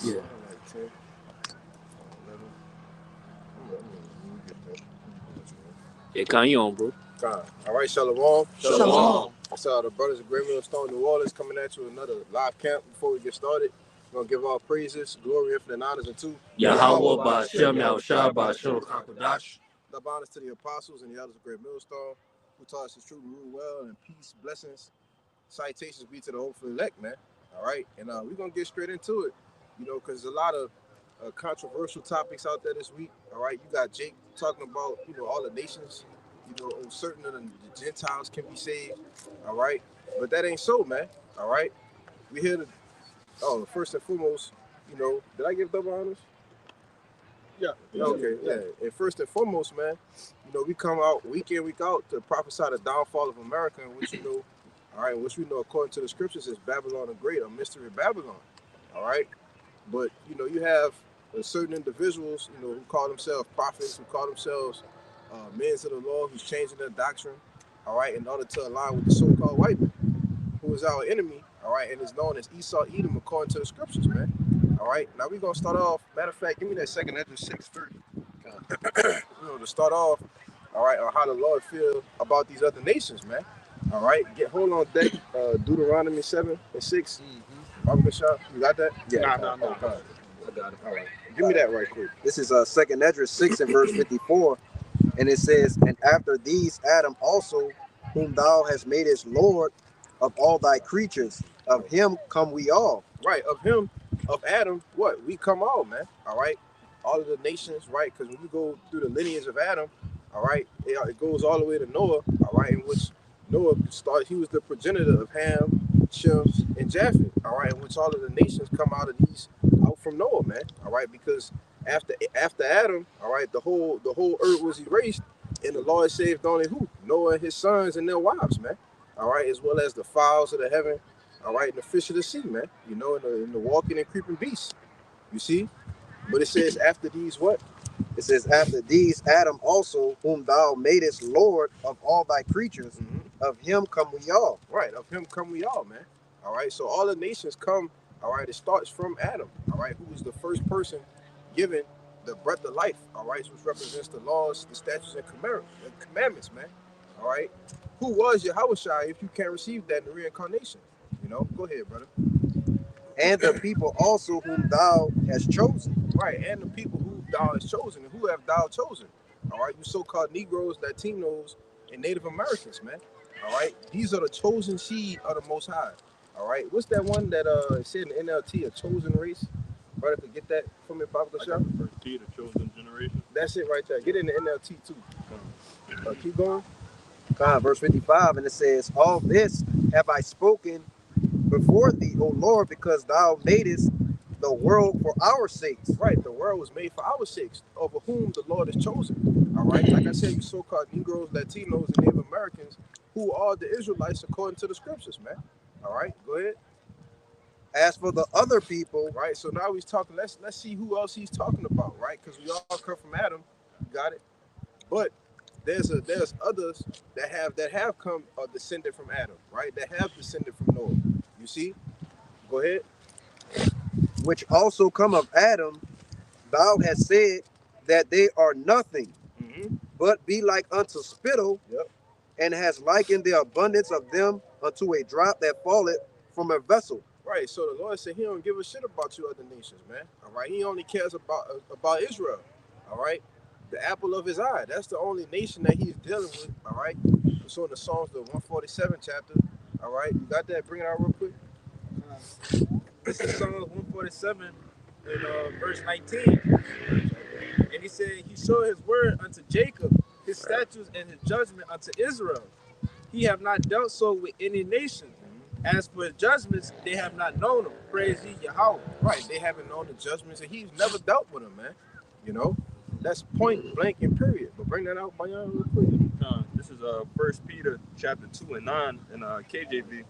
Yeah. Like 10, 11. Yeah, Kanye on, bro. God. All right, Shalom. Shalom. So the brothers of Great Millstone, New Orleans, coming at you with another live camp. Before we get started, we're gonna give all praises, glory, infinite honors unto Yahweh Ba'Shem Yahushua Ba'Shem Kakadash. love honors to the apostles and the elders of Great Millstone, who taught us the truth and rule well, and peace, blessings, citations be to the hopeful elect, man. All right, and we're gonna get straight into it, because there's a lot of controversial topics out there this week. All right, you got Jake talking about all the nations, certain of the Gentiles can be saved. All right, but that ain't so, man. All right, we here to first and foremost, did I give double honors? Yeah. Okay, yeah. And first and foremost, man, we come out week in, week out to prophesy the downfall of America, in which which we know according to the scriptures is Babylon the Great, a mystery of Babylon. All right, but you have certain individuals, who call themselves prophets, who call themselves men of the law, who's changing their doctrine, all right, in order to align with the so-called white man, who is our enemy, all right, and is known as Esau Edom according to the scriptures, man. All right, now we're gonna start off. Matter of fact, give me that second Ezra 6:30. To start off, all right, on how the Lord feel about these other nations, man. All right, hold on deck. Deuteronomy 7:6. Baba Bishop, you got that? Yeah. No. I got it. All right, give me that right quick. This is Second Ezra 6 and verse 54, and it says, "And after these Adam also, whom thou hast made as Lord of all thy creatures, of him come we all." Right, of him, of Adam, what? We come all, man. All right, all of the nations, right? Because when you go through the lineage of Adam, all right, it goes all the way to Noah, all right, in which Noah started. He was the progenitor of Ham, Shem, and Japheth, all right, in which all of the nations come out from Noah, man, all right, because after Adam, all right, the whole earth was erased, and the Lord saved only who? Noah and his sons and their wives, man, all right, as well as the fowls of the heaven, all right, and the fish of the sea, man, and the walking and creeping beasts, you see. But it says after these what? It says, "After these Adam also, whom thou madest Lord of all thy creatures, of him come we all." Right, of him come we all, man. All right, so all the nations come, all right, it starts from Adam, all right, who was the first person given the breath of life, all right, which represents the laws, the statutes, and commandments, man. All right, who was Yahushua if you can't receive that in the reincarnation? Go ahead, brother. "And the people also whom thou hast chosen." Right, and the people who thou hast chosen, and who have thou chosen? All right, you so-called Negroes, Latinos, and Native Americans, man. All right, these are the chosen seed of the Most High. All right, what's that one that said in the NLT, a chosen race? Brother, could get that from me, Papa Kashaf? First T, the chosen generation. That's it right there. Get it in the NLT too. Keep going. Verse 55, and it says, "All this have I spoken before thee, O Lord, because thou madest the world for our sakes." Right, the world was made for our sakes, over whom the Lord is chosen. All right, like I said, you so-called Negroes, Latinos, and Native Americans, who are the Israelites according to the scriptures, man. All right, go ahead. "As for the other people," right, so now he's talking. Let's see who else he's talking about, right? Because we all come from Adam, you got it. But there's others that have come descended from Adam, right? That have descended from Noah. You see? Go ahead. "Which also come of Adam, thou hast said that they are nothing, but be like unto spittle, and has likened the abundance of them unto a drop that falleth from a vessel." Right, so the Lord said he don't give a shit about you other nations, man. All right, he only cares about Israel. All right, the apple of his eye. That's the only nation that he's dealing with. All right, so in the Psalms, the 147 chapter. All right, you got that? Bring it out real quick. This is Psalms 147 and verse 19. And he said, "He showed his word unto Jacob, his statutes and his judgment unto Israel. He have not dealt so with any nation. As for his judgments, they have not known them. Praise ye Yahweh." Right, they haven't known the judgments, and he's never dealt with them, man. That's point blank and period. But bring that out by y'all real quick. This is First Peter chapter 2 and 9 in KJV.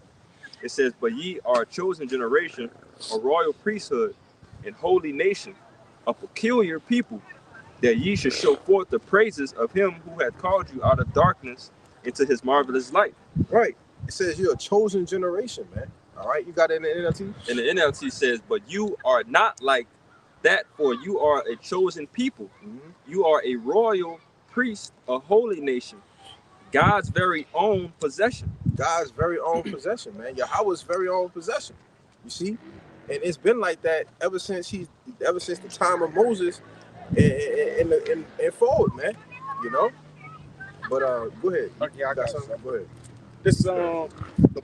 It says, "But ye are a chosen generation, a royal priesthood, and holy nation, a peculiar people, that ye should show forth the praises of him who hath called you out of darkness into his marvelous light." Right. It says you're a chosen generation, man. All right, you got it in the NLT? And the NLT says, but you are not like that, for you are a chosen people. You are a royal priest, a holy nation, God's very own possession. God's very own possession, man. Yahweh's very own possession. You see? And it's been like that ever since the time of Moses and forward, man. You know? But go ahead. Okay, I got something. Go ahead. This the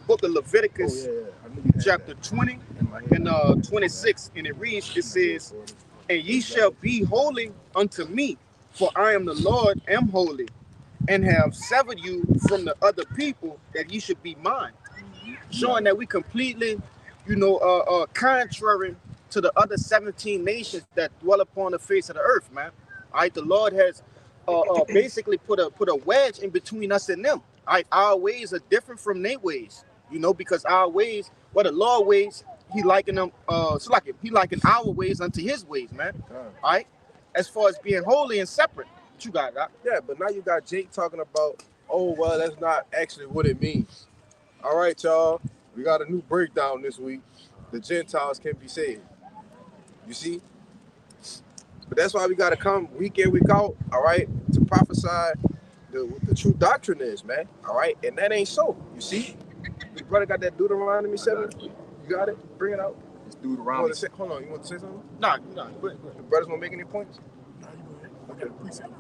book of Leviticus, chapter 20 and 26, and it reads, it says, and ye shall be holy unto me, for I am the Lord, am holy, and have severed you from the other people, that ye should be mine. Showing that we completely, contrary to the other 17 nations that dwell upon the face of the earth, man. All right, the Lord has basically put a wedge in between us and them. All right, our ways are different from their ways, because our ways, the Lord ways, he likened them, he likened our ways unto his ways, man. All right, as far as being holy and separate. What you got, Doc? Yeah, but now you got Jake talking about, oh, well, that's not actually what it means. All right, y'all, we got a new breakdown this week. The Gentiles can be saved. You see? But that's why we got to come week in, week out, all right, to prophesy what the true doctrine is, man, all right? And that ain't so, you see? Your brother got that Deuteronomy 7? You got it? Bring it out. It's Deuteronomy. Hold on, you want to say something? No. The brothers want to make any points? Okay,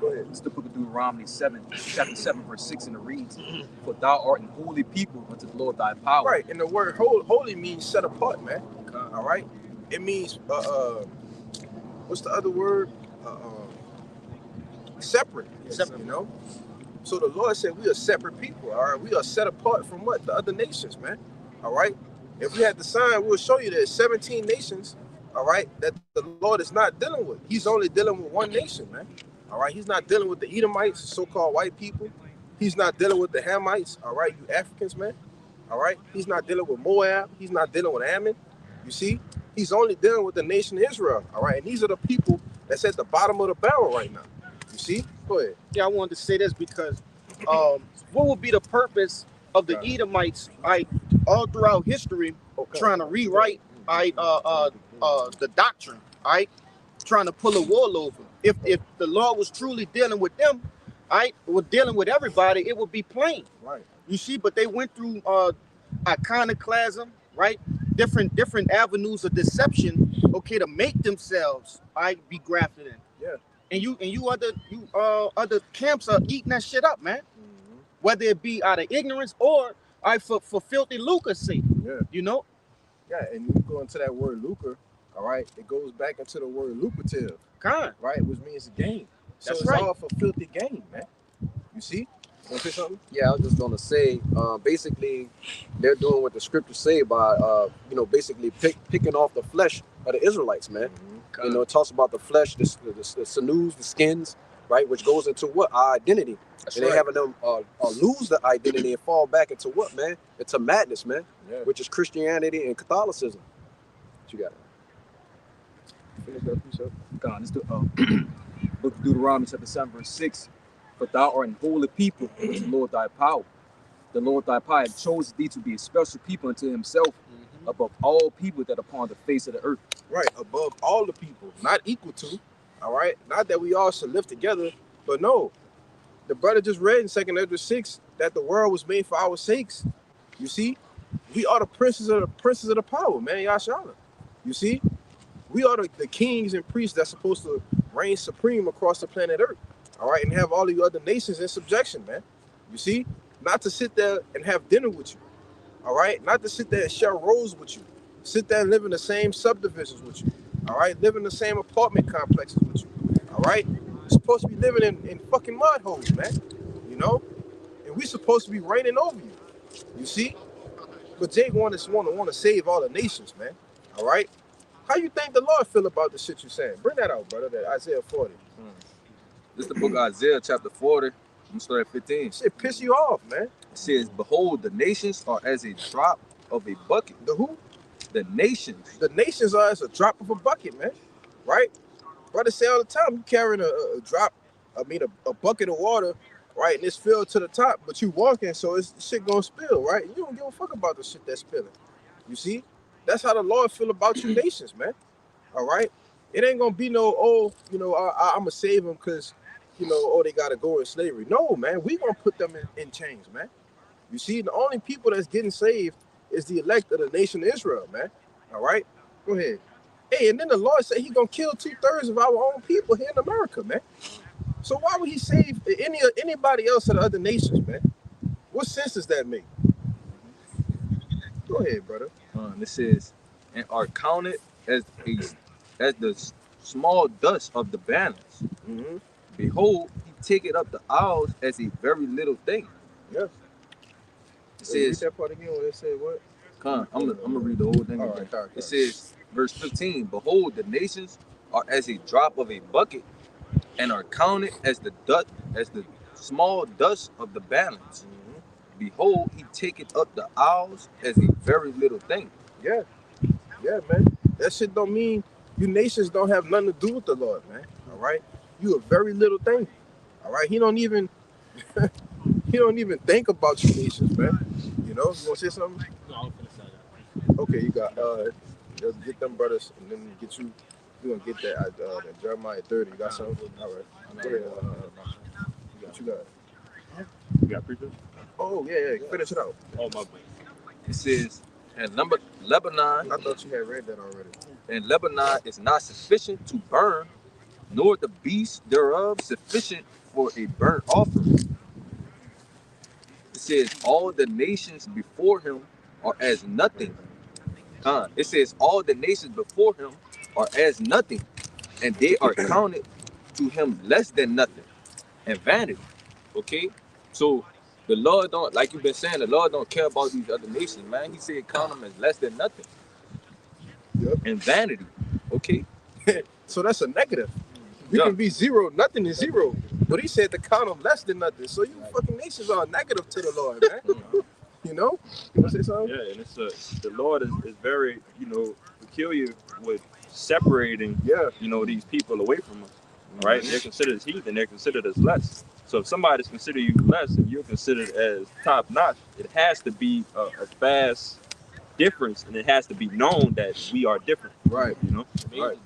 go ahead. It's the book of Deuteronomy 7, chapter 7, verse 6, and it reads, for thou art an holy people unto the Lord thy power. Right, and the word holy means set apart, man, all right? It means, what's the other word? Separate, you know? So the Lord said we are separate people, all right? We are set apart from what? The other nations, man, all right? If we had the sign, we'll show you there's 17 nations, all right, that the Lord is not dealing with. He's only dealing with one nation, man, all right? He's not dealing with the Edomites, so-called white people. He's not dealing with the Hamites, all right, you Africans, man, all right? He's not dealing with Moab. He's not dealing with Ammon, you see? He's only dealing with the nation of Israel, all right? And these are the people that's at the bottom of the barrel right now, you see? Go ahead. Yeah, I wanted to say this because what would be the purpose of the Edomites, all throughout history, trying to rewrite, the doctrine, trying to pull a wool over? If the Lord was truly dealing with them, was dealing with everybody, it would be plain. Right. You see, but they went through iconoclasm, right? Different avenues of deception, okay, to make themselves, be grafted in. Yeah. And you other camps are eating that shit up, man. Mm-hmm. Whether it be out of ignorance or for filthy lucre's sake. Yeah. You know? Yeah, and you go into that word lucre, all right, it goes back into the word lucrative. Right, which means gain. So That's it's right. all for filthy gain, man. You see? You want to say something? Yeah, I was just gonna say, basically, they're doing what the scriptures say by, basically picking off the flesh of the Israelites, man. Mm-hmm. It talks about the flesh, the sinews, the skins, right, which goes into what? Our identity. That's and right. They having them lose the identity and fall back into what, man? Into madness, man. Yeah. Which is Christianity and Catholicism. What you got? Finish that piece up. God, it's the book of Deuteronomy chapter 7, verse 6. For thou art an holy people unto the Lord thy power. The Lord thy power hath chosen thee to be a special people unto himself, above all people that are upon the face of the earth. Right, above all the people, not equal to, all right? Not that we all should live together, but no. The brother just read in 2 Ezra 6 that the world was made for our sakes. You see? We are the princes of the power, man, Yashala. You see? We are the kings and priests that's supposed to reign supreme across the planet Earth, all right? And have all the other nations in subjection, man. You see? Not to sit there and have dinner with you, all right? Not to sit there and share rows with you. Sit there and live in the same subdivisions with you, all right? Live in the same apartment complexes with you, all right? You're supposed to be living in fucking mud holes, man, you know? And we supposed to be reigning over you, you see? But Jake want to save all the nations, man, all right? How you think the Lord feel about the shit you saying? Bring that out, brother, that Isaiah 40. This is the book of Isaiah, chapter 40. You start at 15. Shit piss you off, man. It says, behold, the nations are as a drop of a bucket. The who? The nations. The nations are as a drop of a bucket, man. Right? Brothers say all the time, you carrying a bucket of water, right? And it's filled to the top, but you walking, so it's shit gonna spill, right? You don't give a fuck about the shit that's spilling. You see, that's how the Lord feel about you nations, man. All right, it ain't gonna be no, oh, you know, I'm gonna save them because, you know, oh, they gotta go in slavery. No, man, we gonna put them in chains, man. You see, the only people that's getting saved is the elect of the nation of Israel, man. All right, go ahead. Hey, and then the Lord said He gonna kill 2/3 of our own people here in America, man. So why would He save anybody else of the other nations, man? What sense does that make? Go ahead, brother. This says, and are counted as the small dust of the balance. Mm-hmm. Behold, he taketh up the isles as a very little thing. Yeah. It Hey, read says, that part again where it said what? I'm gonna read the whole thing All again. right. It says, verse 15, behold, the nations are as a drop of a bucket, and are counted as the small dust of the balance. Mm-hmm. Behold, he taketh up the isles as a very little thing. Yeah, man. That shit don't mean you nations don't have nothing to do with the Lord, man. All right, you a very little thing. All right, He don't even think about you nations, man. You know, you want to say something? No, I'm finna say that. Okay, you got get them brothers, and then get you. You gonna get that Jeremiah 30. You got something? All right. Go ahead. What you got? You got preachers? Oh yeah. Finish it out. Oh my bad. It says, and Lebanon. I thought you had read that already. And Lebanon is not sufficient to burn, nor the beast thereof sufficient for a burnt offering. It says, all the nations before him are as nothing. It says, all the nations before him are as nothing, and they are counted to him less than nothing, and vanity. Okay? So the Lord don't, like you've been saying, the Lord don't care about these other nations, man. He said count them as less than nothing. Yep. And vanity. Okay? So that's a negative. We can be zero, nothing is zero. But He said to count them less than nothing. So you fucking nations are negative to the Lord, man. You know? You want to say something? Yeah, and it's the Lord is very, peculiar with separating, these people away from us. All right? They're considered as heathen, they're considered as less. So if somebody's considered you less and you're considered as top notch, it has to be a vast difference, and it has to be known that we are different. Right. Right.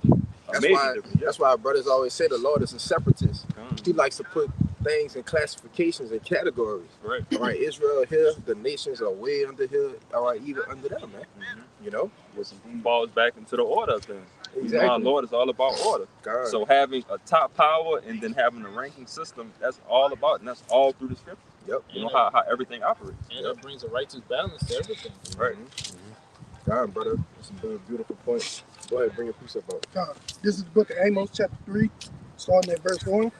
That's why our brothers always say the Lord is a separatist. He likes to put things in classifications and categories. Right. All right, Israel here, the nations are way under here. All right, even under them, man. You know, which falls back into the order of things. Exactly. Our Lord is all about order. God. So having a top power and then having a ranking system, that's all about, and that's all through the scripture. Yep. You know how everything operates. And it brings a righteous balance to everything. Right. God, brother, that's a beautiful point. Go ahead, bring your piece up. This is the book of Amos, chapter 3, starting at verse 1.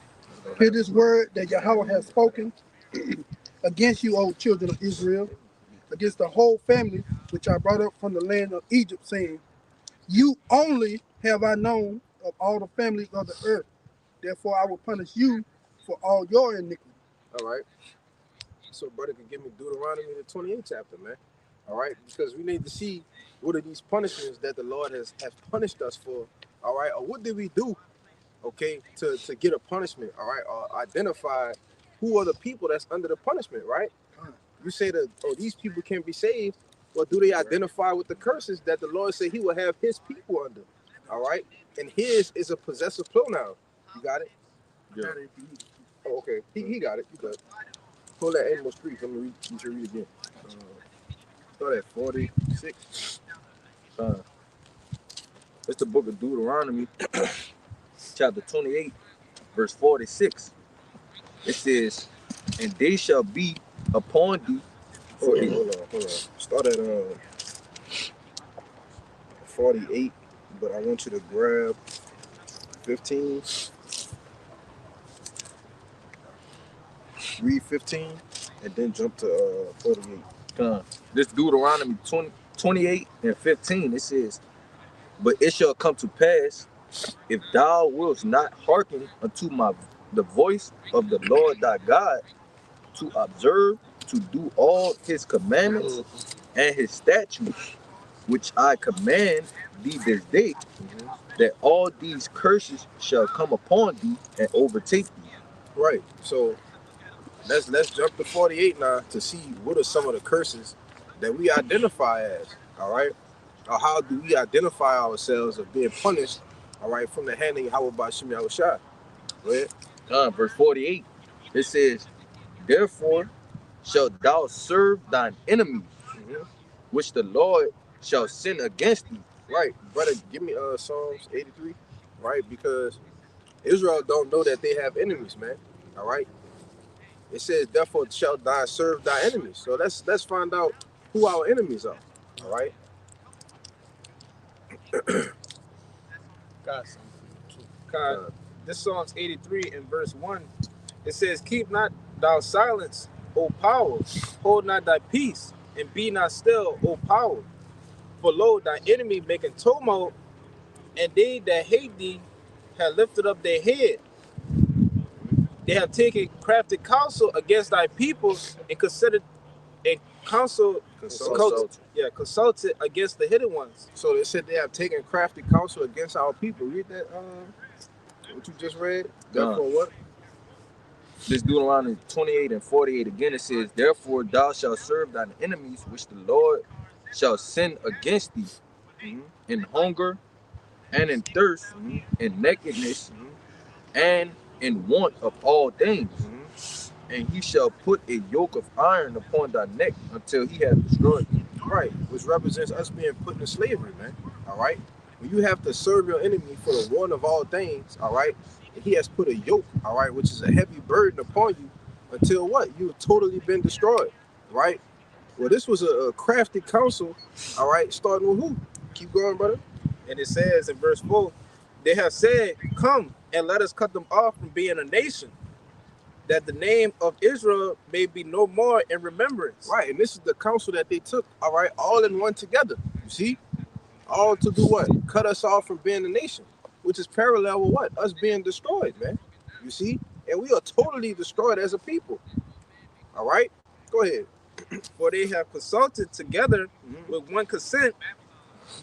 Hear this word that Yahweh has spoken against you, O children of Israel, against the whole family which I brought up from the land of Egypt, saying, you only have I known of all the families of the earth. Therefore I will punish you for all your iniquity. All right. So brother can give me Deuteronomy the 28th chapter, man. All right, because we need to see what are these punishments that the Lord has punished us for. All right, or what did we do, okay, to get a punishment? All right, or identify who are the people that's under the punishment, right? You say that, oh, these people can be saved. Well, do they identify with the curses that the Lord said He will have His people under? All right, and His is a possessive pronoun. You got it? Yeah. Oh, okay. He got it. You got it. Pull that Amos 3. Let me read. You should read again. Start at 46. It's the book of Deuteronomy, chapter 28, verse 46. It says, and they shall be upon thee. Hold on. Start at 48, but I want you to grab 15. Read 15, and then jump to 48. This Deuteronomy 28 and 15, it says, but it shall come to pass, if thou wilt not hearken unto the voice of the Lord thy God, to observe, to do all his commandments and his statutes, which I command thee this day, that all these curses shall come upon thee and overtake thee. Right. So let's jump to 48 now to see what are some of the curses that we identify as. All right. Or how do we identify ourselves of being punished, all right, from the hand of Yahweh Bashim Yahushua? Go ahead. Verse 48, it says, therefore shalt thou serve thine enemies, which the Lord shall send against thee. Right, brother, give me Psalms 83, right? Because Israel don't know that they have enemies, man. All right. It says, therefore shalt thou serve thy enemies. So let's find out who our enemies are. All right. Got something. God, this Psalms 83 in verse 1, it says, keep not thou silence, O power, hold not thy peace, and be not still, O power. For lo, thy enemy making tumult, and they that hate thee have lifted up their head. They have taken crafty counsel against thy people and considered and consulted against the hidden ones. So they said they have taken crafty counsel against our people. Read that, what you just read. Therefore, what? This Deuteronomy 28 and 48 again, it says, therefore thou shalt serve thine enemies, which the Lord shall send against thee, in hunger and in thirst, in nakedness, and in want of all things. And he shall put a yoke of iron upon thy neck until he hath destroyed thee. Right, which represents us being put into slavery, man. All right. When you have to serve your enemy for the one of all things, all right, and he has put a yoke, all right, which is a heavy burden upon you until what? You've totally been destroyed, right? Well, this was a crafty counsel, all right, starting with who? Keep going, brother. And it says in verse 4, they have said, come and let us cut them off from being a nation, that the name of Israel may be no more in remembrance. Right, and this is the counsel that they took, all right, all in one together. You see? All to do what? Cut us off from being a nation, which is parallel with what? Us being destroyed, man. You see? And we are totally destroyed as a people. All right? Go ahead. For they have consulted together with one consent,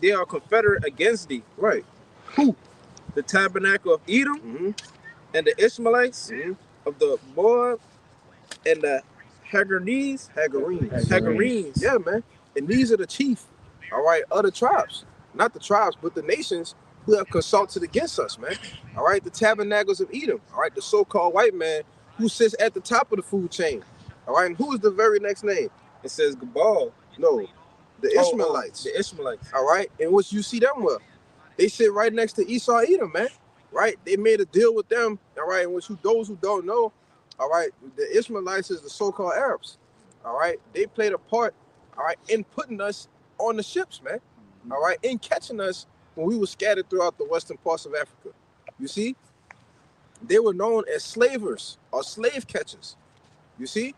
they are confederate against thee. Right. Who? The tabernacle of Edom and the Ishmaelites of the Moab and the Hagarenes. Yeah, man. And these are the chief, all right, other tribes. Not the tribes, but the nations who have consulted against us, man. All right, the tabernacles of Edom. All right, the so-called white man who sits at the top of the food chain. All right, and who is the very next name? It says Gabal. No, the Ishmaelites. The Ishmaelites. All right, and what you see them with? They sit right next to Esau, Edom, man. Right? They made a deal with them. All right, and those who don't know, all right, the Ishmaelites is the so-called Arabs. All right, they played a part, all right, in putting us on the ships, man. All right, in catching us when we were scattered throughout the western parts of Africa. You see, they were known as slavers or slave catchers. You see,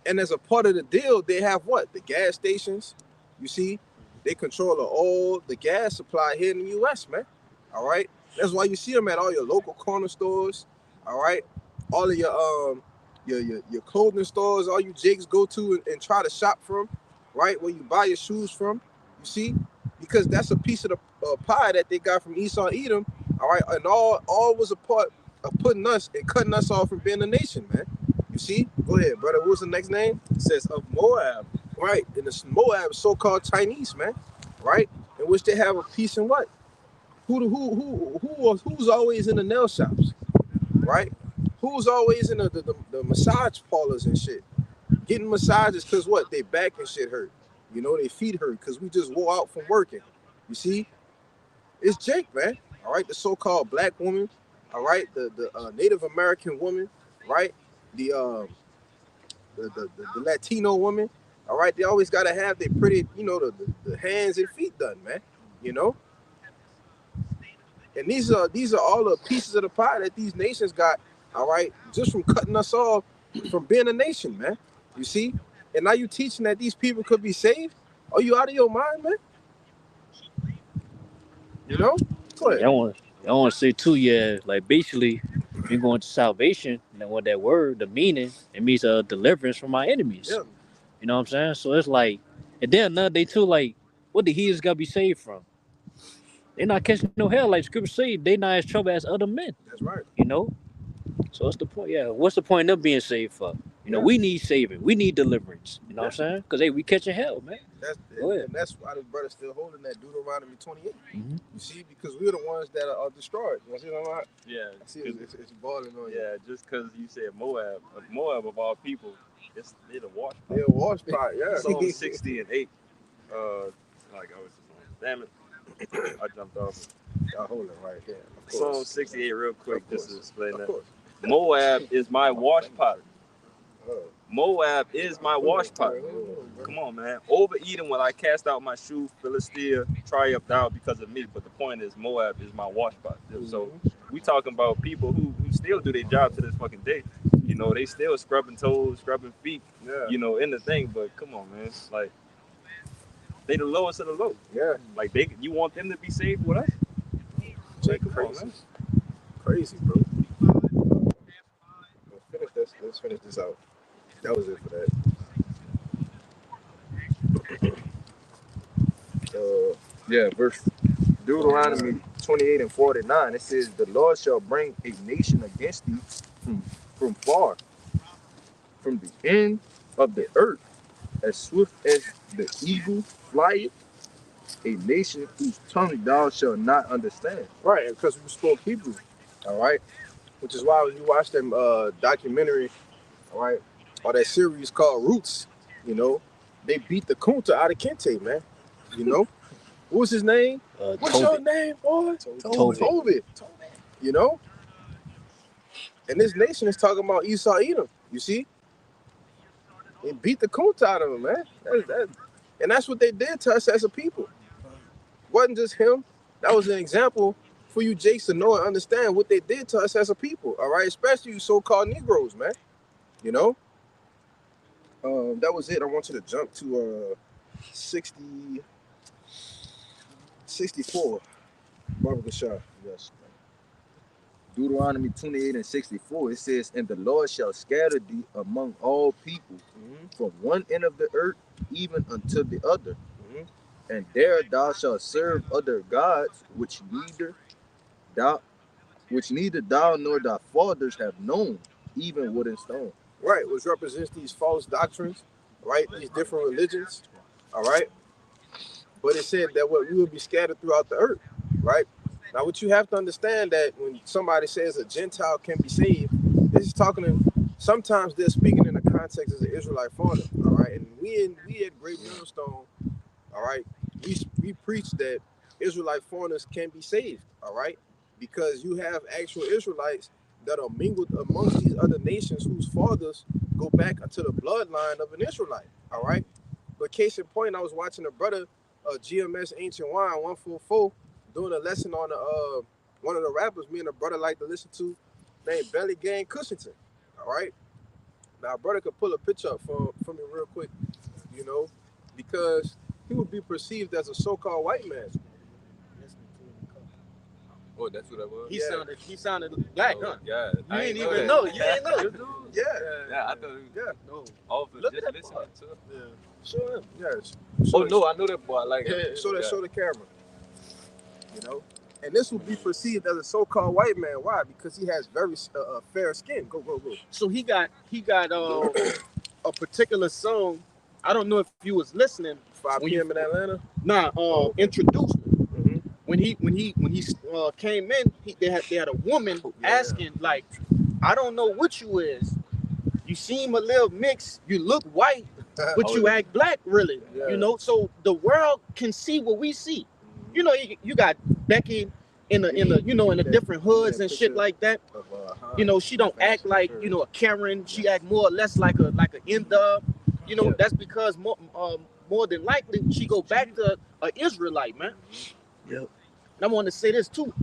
and as a part of the deal, they have what? The gas stations. You see, they control the oil, the gas supply here in the U.S., man. All right, that's why you see them at all your local corner stores. All right, all of your clothing stores, all you jigs go to and try to shop from, right? Where you buy your shoes from. You see, because that's a piece of the pie that they got from Esau, Edom. All right, and all was a part of putting us and cutting us off from being a nation, man. You see? Go ahead, brother. What's the next name? It says of Moab. Right, and the Moab is so-called Chinese, man. Right, in which they have a piece in what? Who's always in the nail shops? Right? Who's always in the massage parlors and shit? Getting massages because what? They back and shit hurt. You know, they feet hurt because we just wore out from working. You see? It's Jake, man. All right, the so-called black woman. All right, the Native American woman. Right, the Latino woman. All right, they always gotta have their pretty, you know, the hands and feet done, man. You know. And these are all the pieces of the pie that these nations got. All right, just from cutting us off from being a nation, man. You see. And now you teaching that these people could be saved? Are you out of your mind, man? You know? Go ahead. I want to say too, yeah, like basically, you're going to salvation, and what that word, the meaning, it means deliverance from my enemies. Yeah. You know what I'm saying? So it's like, and then another day too, like, what the heathens got to be saved from? They're not catching no hell, like Scripture say, they not as trouble as other men. That's right. You know? So what's the point? Yeah, what's the point of them being saved for? You know, we need saving. We need deliverance. You know what I'm saying? Because we catching hell, man. And that's why this brother's still holding that Deuteronomy 28. Mm-hmm. You see, because we're the ones that are destroyed. You see what I'm saying? Yeah. I see it's balling on you. Yeah, just because you said Moab of all people, they're the wash pot. They're a wash pot, yeah. Psalm 60 and 8. Like I was just on. Damn it. I jumped off. Y'all hold it right here. Psalm 68 real quick just to explain that. Moab is my wash pot. Moab is my wash pot. Come on, man. Over Edom when I cast out my shoe, Philistia triumphed out because of me. But the point is, Moab is my wash pot. So we talking about people who still do their job to this fucking day. You know, they still scrubbing toes, scrubbing feet. Yeah. You know, in the thing. But come on, man. Like they the lowest of the low. Yeah. Like you want them to be saved with us? Like, come on, man. Crazy, bro. Let's finish this out. That was it for that. Verse Deuteronomy 28 and 49. It says, "The Lord shall bring a nation against thee from far, from the end of the earth, as swift as the eagle flieth, a nation whose tongue thou shalt not understand." Right, because we spoke Hebrew. All right, which is why when you watch them documentary, all right, or that series called Roots, you know, they beat the Kunta out of Kente, man. You know, what was his name? What's your name, boy? Toby. You know, and this nation is talking about Esau Edom. You see, they beat the Kunta out of him, man. And that's what they did to us as a people. Wasn't just him. That was an example for you Jakes to know and understand what they did to us as a people. All right, especially you so-called Negroes, man. You know, that was it. I want you to jump to 64. Barbara Shah. Yes. Deuteronomy 28 and 64. It says, "And the Lord shall scatter thee among all people, from one end of the earth even unto the other. And there thou shalt serve other gods, which neither thou nor thy fathers have known, even wood and stone." Right, which represents these false doctrines, right? These different religions, all right? But it said that we will be scattered throughout the earth, right? Now, what you have to understand that when somebody says a Gentile can be saved, this is sometimes they're speaking in the context as an Israelite fauna, all right? And we at Great Millstone, all right, we preach that Israelite foreigners can be saved, all right? Because you have actual Israelites that are mingled amongst these other nations whose fathers go back into the bloodline of an Israelite, all right? But case in point, I was watching a brother, GMS Ancient Wine 144, doing a lesson on one of the rappers me and a brother like to listen to, named Belly Gang Cushington, all right? Now, a brother could pull a picture up for me real quick, you know, because he would be perceived as a so-called white man. Oh, that's what that was? He sounded black, huh? Yeah. You ain't even know. You ain't know. Yeah, I thought no. All of it, Look just at that listening to it. Yeah. Show him. Yes. Oh, no, I know that boy. I like it. Show the camera. You know? And this will be perceived as a so-called white man. Why? Because he has very fair skin. Go. So he got a particular song. I don't know if you was listening. 5 p.m. in Atlanta? Nah, introduced me. When he came in, they had a woman asking, like, "I don't know what you is. You seem a little mixed. You look white, but you act black, really." Yeah. You know, so the world can see what we see. You know, you got Becky in the different hoods and shit like that. You know, she don't act like, you know, a Karen. She act more or less like a N-dub. You know, that's because more than likely she go back to an Israelite, man. Yep. And I want to say this too,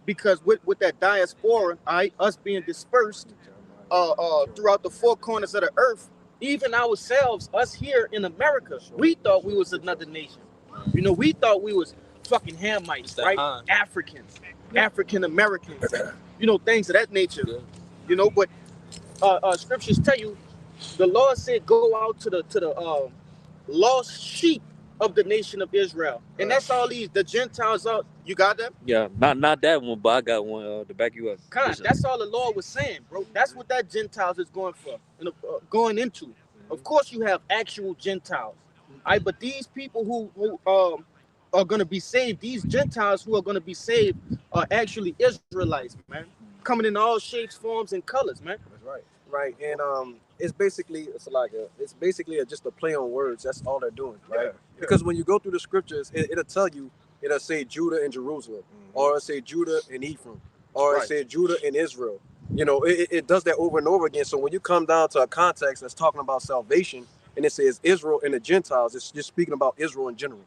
because with that diaspora, us being dispersed throughout the four corners of the earth, even ourselves, us here in America, we thought we was another nation. You know, we thought we was fucking Hamites, right? Africans, African Americans, you know, things of that nature. You know, but scriptures tell you, the Lord said, "Go out to the lost sheep of the nation of Israel," and that's all the Gentiles are. You got that? Yeah, not that one, but I got one to back you up. That's all the Lord was saying, bro. That's what that Gentiles is going for, going into. Of course, you have actual Gentiles, all right, but these people who are going to be saved, these Gentiles who are going to be saved, are actually Israelites, man, coming in all shapes, forms, and colors, man. That's right. Right, and it's basically just a play on words. That's all they're doing, right? Because when you go through the scriptures, it'll tell you, it'll say Judah and Jerusalem, or it'll say Judah and Ephraim, or it'll say Judah and Israel. You know, it does that over and over again. So when you come down to a context that's talking about salvation, and it says Israel and the Gentiles, it's just speaking about Israel in general.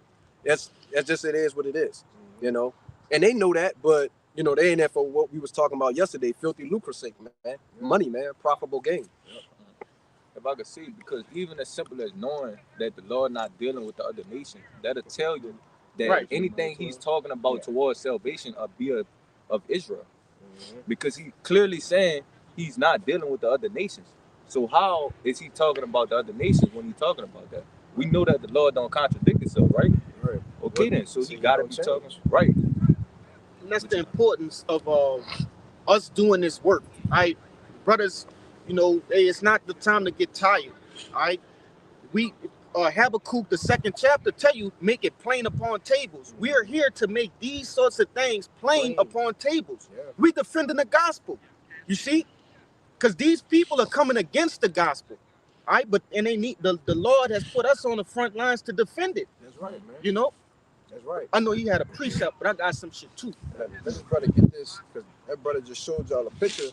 That's just, it is what it is, you know. And they know that, but you know, they ain't there for what we was talking about yesterday, filthy lucre sake, man. Money, man, profitable gain. If I could see, because even as simple as knowing that the Lord not dealing with the other nations, that'll tell you that anything he's talking about towards salvation of Israel. Because he clearly saying he's not dealing with the other nations. So how is he talking about the other nations when he's talking about that? We know that the Lord don't contradict himself, right? Right. Okay, then. So he got to be talking right. And that's the importance of us doing this work. All right, brothers, you know, it's not the time to get tired. All right, we Habakkuk, the 2nd chapter, tell you, make it plain upon tables. We are here to make these sorts of things plain upon tables. We defending the gospel, you see, because these people are coming against the gospel. All right, but and they need the Lord has put us on the front lines to defend it. That's right, man. You know. That's right. I know you had a precept, but I got some shit too. Let this brother get this, because that brother just showed y'all a picture,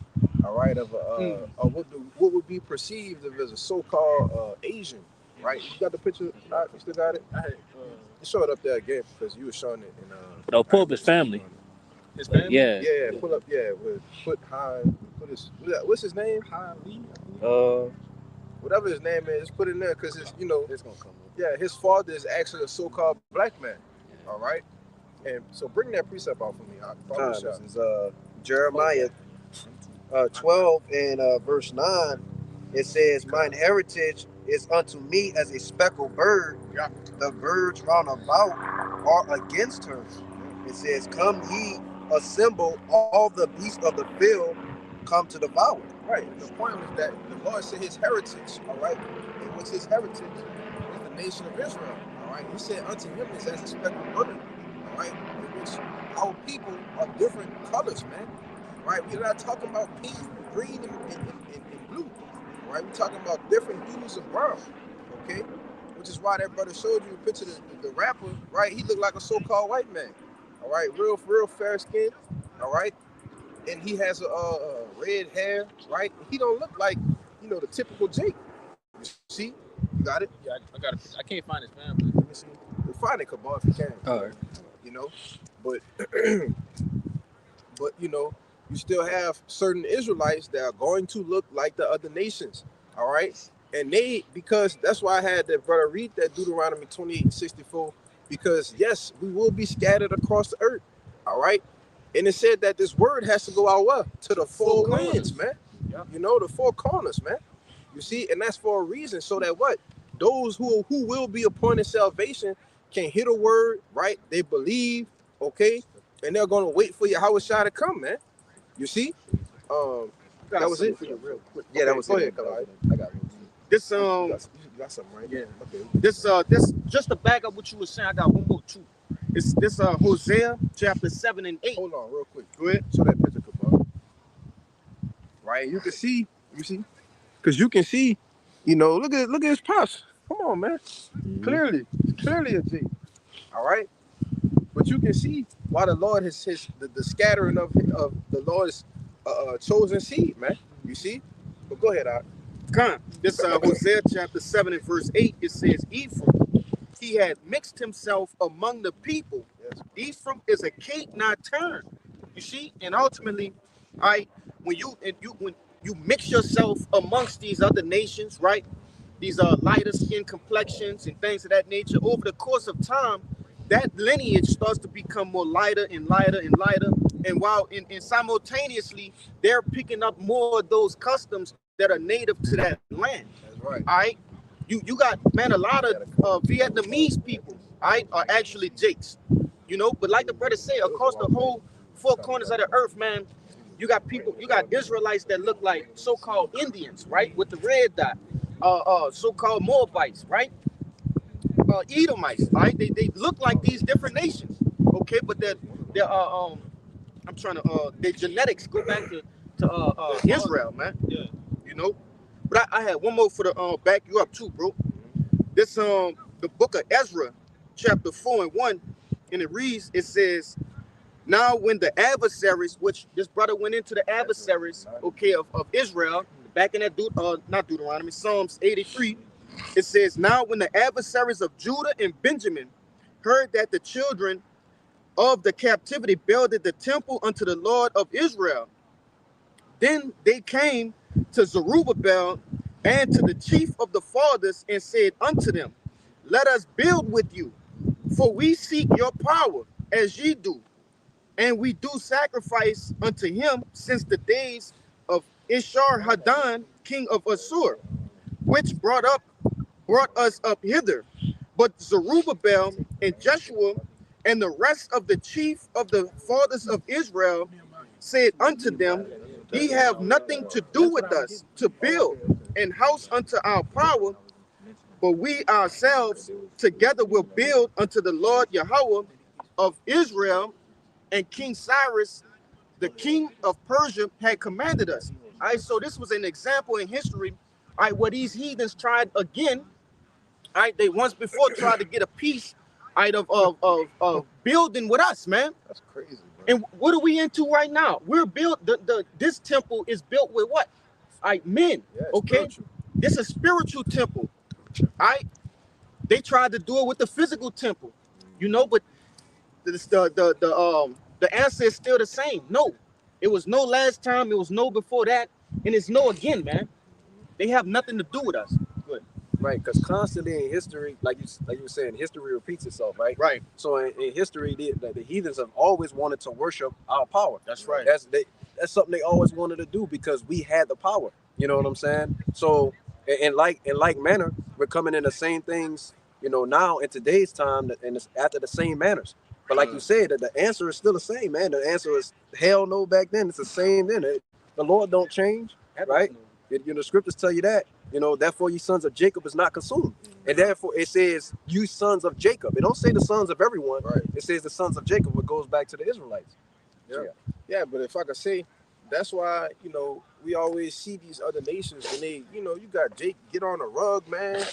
all right, of what would be perceived as a so-called Asian, right? You got the picture? You still got it? Show it up there again, because you were showing it. No, pull up his family. His family? Yeah. Yeah, pull up. Yeah, put his. What's his name? Han Lee. Whatever his name is, put it in there, because it's, you know, it's gonna come up. Yeah, his father is actually a so-called black man. All right, and so bring that precept out for me. This is Jeremiah 12 and verse 9. It says, "Mine heritage is unto me as a speckled bird. The birds round about are against her." It says, "Come ye, assemble all the beasts of the field, come to devour." Right. The point was that the Lord said his heritage. All right, and what's his heritage? Is the nation of Israel. All right, he said unto him is as a speckled bird. All right, in which our people are different colors, man. All right, we're not talking about pink, green, and blue. All right, we're talking about different hues of brown. Okay, which is why that brother showed you a picture of the rapper. Right, he looked like a so-called white man. All right, real fair skin. All right, and he has a red hair. Right, he don't look like, you know, the typical Jake. You see, you got it. Yeah, I got it. I can't find his family. Let me see. We'll find it, Kabal, if you can. All right. You know, but but you know, you still have certain Israelites that are going to look like the other nations. All right, and because that's why I had that brother read that Deuteronomy 28:64, because yes, we will be scattered across the earth. All right, and it said that this word has to go out where? To the four winds, man. Yeah. You know, the four corners, man. You see, and that's for a reason, so that what? Those who will be appointed salvation can hear the word, right? They believe, okay? And they're gonna wait for Yahushua to come, man. You see? That was it. Real quick. Yeah, that was it. Ahead, I got it. This you got something, right? Yeah. Okay. This just to back up what you were saying, I got one more too. It's this Hosea chapter 7 and 8. Hold on, real quick. Go ahead. Show that picture, Kabal. Right, you can see, because you can see, you know, look at his pops. Come on, man. Clearly a G. All right, but you can see why the Lord has the scattering of the Lord's chosen seed, man. You see? But go ahead, Art. This Hosea chapter 7 and verse 8. It says, Ephraim, he had mixed himself among the people. Yes. Ephraim is a cake not turned. You see, and ultimately, when you mix yourself amongst these other nations, right? These are lighter skin complexions and things of that nature. Over the course of time, that lineage starts to become more lighter and lighter and lighter. And while and simultaneously, they're picking up more of those customs that are native to that land. That's right. All right. You got, man, a lot of Vietnamese people, all right, are actually Jakes. You know, but like the brother said, across the whole four corners of the earth, man, you got people, you got Israelites that look like so-called Indians, right, with the red dot, so-called Moabites, right, Edomites, right? They look like these different nations, okay, but they're I'm trying to their genetics go back to Israel, man. Yeah. You know, but I had one more for the back you up too, bro. This the book of Ezra, chapter 4:1, and it reads, it says, now when the adversaries, which this brother went into the adversaries, okay, of Israel, back in that not Deuteronomy, Psalms 83, it says, now when the adversaries of Judah and Benjamin heard that the children of the captivity builded the temple unto the Lord of Israel, then they came to Zerubbabel and to the chief of the fathers and said unto them, let us build with you, for we seek your power as ye do, and we do sacrifice unto him since the days of Ishar-Hadon, king of Assur, which brought us up hither. But Zerubbabel and Jeshua and the rest of the chief of the fathers of Israel said unto them, ye have nothing to do with us to build an house unto our power, but we ourselves together will build unto the Lord Yahweh of Israel, and King Cyrus, the king of Persia, had commanded us. All right, so this was an example in history, all right, where these heathens tried again. All right, they once before tried to get a piece, all right, of building with us, man. That's crazy, bro. And what are we into right now? We're built. This temple is built with what? All right, men. Yeah, okay, spiritual. this is a spiritual temple. All right, they tried to do it with the physical temple, you know, but the answer is still the same. No, it was no last time. It was no before that, and it's no again, man. They have nothing to do with us. Good. Right, because constantly in history, like you were saying, history repeats itself, right? Right. So in history, the heathens have always wanted to worship our power. That's right. That's something they always wanted to do because we had the power. You know what I'm saying? So in like manner, we're coming in the same things, you know, now in today's time, and it's after the same manners. But like you said, the answer is still the same, man. The answer is hell no back then. It's the same then. The Lord don't change, right? You know, the scriptures tell you that. You know, therefore you sons of Jacob is not consumed. And therefore it says you sons of Jacob. It don't say the sons of everyone. Right. It says the sons of Jacob, which goes back to the Israelites. Yeah. Yeah, but if I could say, that's why, you know, we always see these other nations and they, you know, you got Jake get on the rug, man.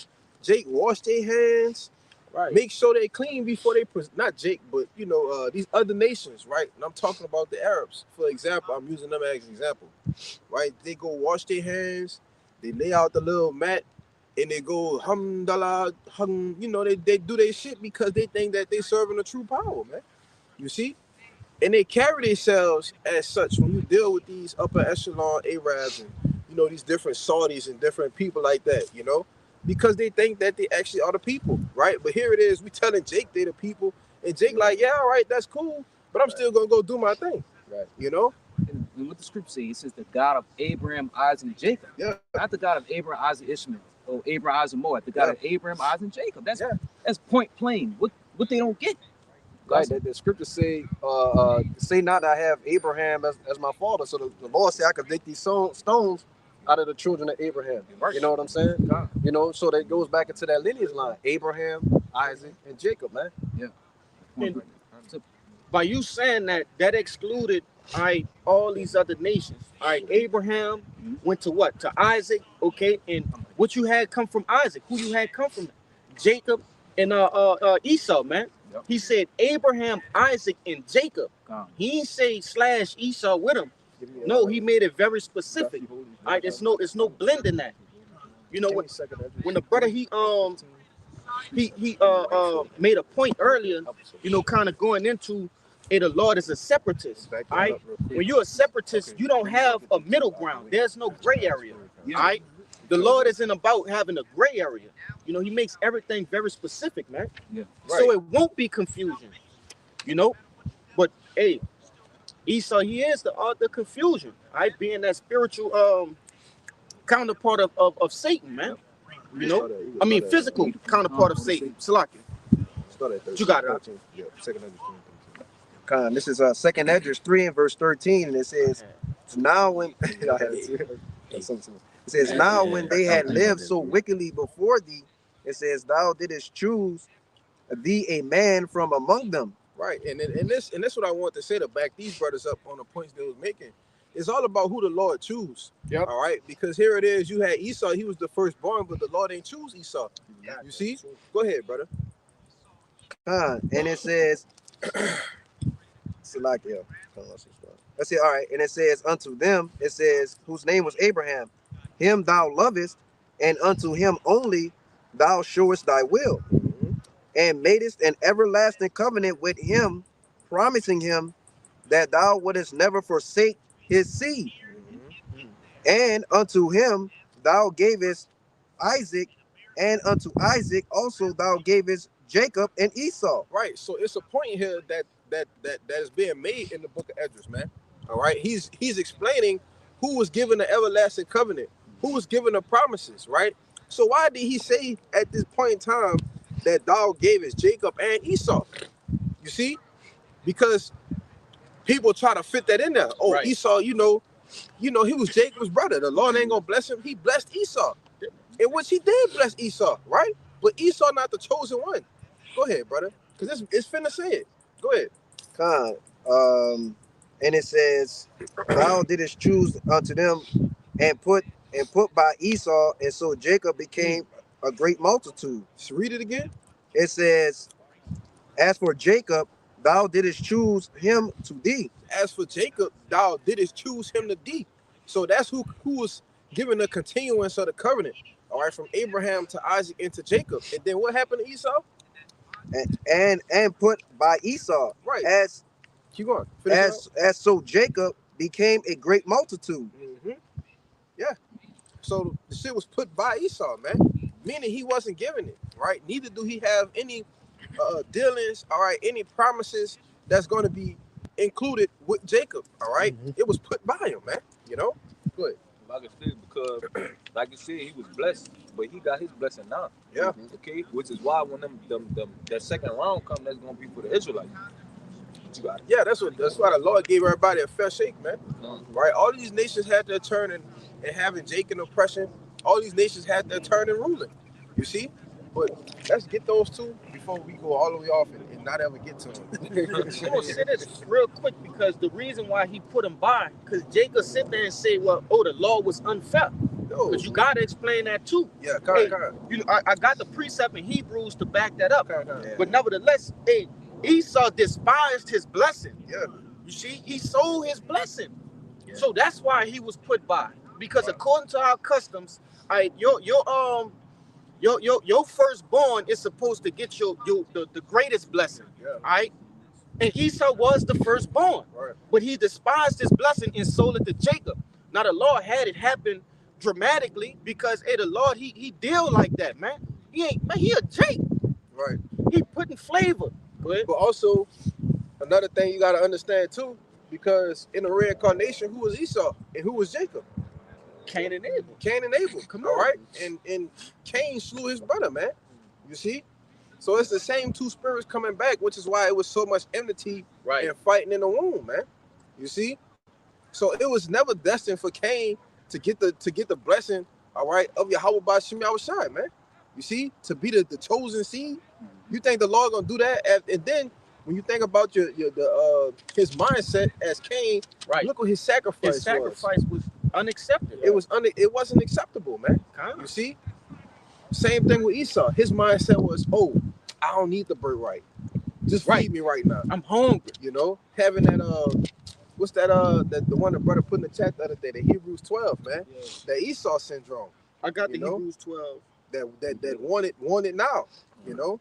Jake wash their hands. Right. Make sure they clean before they not Jake, but you know, these other nations, right? And I'm talking about the Arabs, for example. I'm using them as an example, right? They go wash their hands, they lay out the little mat, and they go hamdallah, you know, they do their shit because they think that they serving a true power, man. You see, and they carry themselves as such when you deal with these upper echelon Arabs and you know these different Saudis and different people like that, you know. Because they think that they actually are the people, right? But here it is, we telling Jake they the people, and Jake like, yeah, all right, that's cool, but I'm still gonna go do my thing, Right. you know? And what the scripture says, it says the God of Abraham, Isaac, and Jacob. Yeah. Not the God of Abraham, Isaac, Ishmael, or Abraham, Isaac, Moab. The God of Abraham, Isaac, and Jacob. That's point plain. What they don't get. Right. The scriptures say not I have Abraham as my father. So the Lord said I could make these stones out of the children of Abraham. Right. You know what I'm saying? Yeah. You know, so that goes back into that lineage line. Abraham, Isaac, and Jacob, man. Yeah. And by you saying that excluded, all right, all these other nations. All right, Abraham went to what? To Isaac, okay? And what you had come from Isaac, who you had come from? Jacob and Esau, man. Yep. He said Abraham, Isaac, and Jacob. He didn't say /. Esau with him. No, he made it very specific. All right, there's no blend in that. You know what? When the brother he made a point earlier, you know, kind of going into the Lord is a separatist. All right, when you're a separatist, you don't have a middle ground. There's no gray area. All right, the Lord isn't about having a gray area. You know, he makes everything very specific, man. Yeah. So it won't be confusion. You know, but hey, Esau, he is the confusion. Right, being that spiritual counterpart of Satan, man. You know, I mean physical counterpart of Satan. Salaki. Start at 13. You got it. Yeah, second This is second Esdras 3 and verse 13, and it says, now when it says, now when they had lived so wickedly before thee, it says, thou didst choose thee a man from among them. Right, and this what I want to say to back these brothers up on the points they was making. It's all about who the Lord choose. Yep. All right, because here it is. You had Esau. He was the firstborn, but the Lord ain't choose Esau. You see? Go ahead, brother. And it says, Salakia. Let's see. All right, and it says, unto them, it says, whose name was Abraham, him thou lovest, and unto him only thou showest thy will, and madest an everlasting covenant with him, promising him that thou wouldest never forsake his seed. And unto him thou gavest Isaac, and unto Isaac also thou gavest Jacob and Esau. Right. So it's a point here that is being made in the book of Esdras, man. All right. He's explaining who was given the everlasting covenant, who was given the promises, right? So why did he say at this point in time that thou gavest Jacob and Esau? You see? Because people try to fit that in there. Oh, right. Esau, you know, he was Jacob's brother. The Lord ain't gonna bless him. He blessed Esau, in which he did bless Esau, right? But Esau not the chosen one. Go ahead, brother, because it's finna say it. Go ahead. And it says, thou didst choose unto them and put by Esau, and so Jacob became a great multitude. Just read it again. It says, as for Jacob, thou didst choose him to thee. As for Jacob, thou didst choose him to thee. So that's who was given the continuance of the covenant. All right, from Abraham to Isaac and to Jacob. And then what happened to Esau? And put by Esau. Right. As keep going. As so Jacob became a great multitude. Yeah. So the shit was put by Esau, man. Meaning he wasn't given it, right? Neither do he have any dealings, all right, any promises that's going to be included with Jacob, all right? It was put by him, man. You know? Good. Like I said, because like you said, he was blessed, but he got his blessing now. Yeah. Okay, which is why when that second round comes, that's gonna be for the Israelites. You got it. Yeah, that's why the Lord gave everybody a fair shake, man. Right? All these nations had their turn in having Jake in oppression. All these nations had their turn in ruling. You see? But let's get those two before we go all the way off and not ever get to them. I'm gonna say this real quick, because the reason why he put him by, because Jacob sit there and say, well, the law was unfair. Because you gotta explain that too. Yeah, you know, I got the precept in Hebrews to back that up. Yeah. But nevertheless, Esau despised his blessing. Yeah. You see, he sold his blessing. Yeah. So that's why he was put by. Because according to our customs, your firstborn is supposed to get the greatest blessing. Yeah. All right. And Esau was the firstborn. Right. But he despised his blessing and sold it to Jacob. Now the Lord had it happen dramatically because the Lord he deal like that, man. He a Jake. Right. He putting flavor. Go ahead. But also another thing you gotta understand too, because in the reincarnation, who was Esau and who was Jacob? Cain and Abel. Cain and Abel. Come on. All right. And Cain slew his brother, man. You see? So it's the same two spirits coming back, which is why it was so much enmity and fighting in the womb, man. You see? So it was never destined for Cain to get the blessing, all right, of Yahweh by Shem Yahushai, man. You see? To be the chosen seed. You think the Lord gonna do that? And then when you think about his mindset as Cain, look what his sacrifice was. His sacrifice was unacceptable. It wasn't acceptable, man. You see? Same thing with Esau. His mindset was, I don't need the birthright. Just feed me right now. I'm hungry. You know, having that what's that the one the brother put in the chat the other day, the Hebrews 12, man. Yeah. That Esau syndrome. I got the Hebrews 12. That want it now. You know?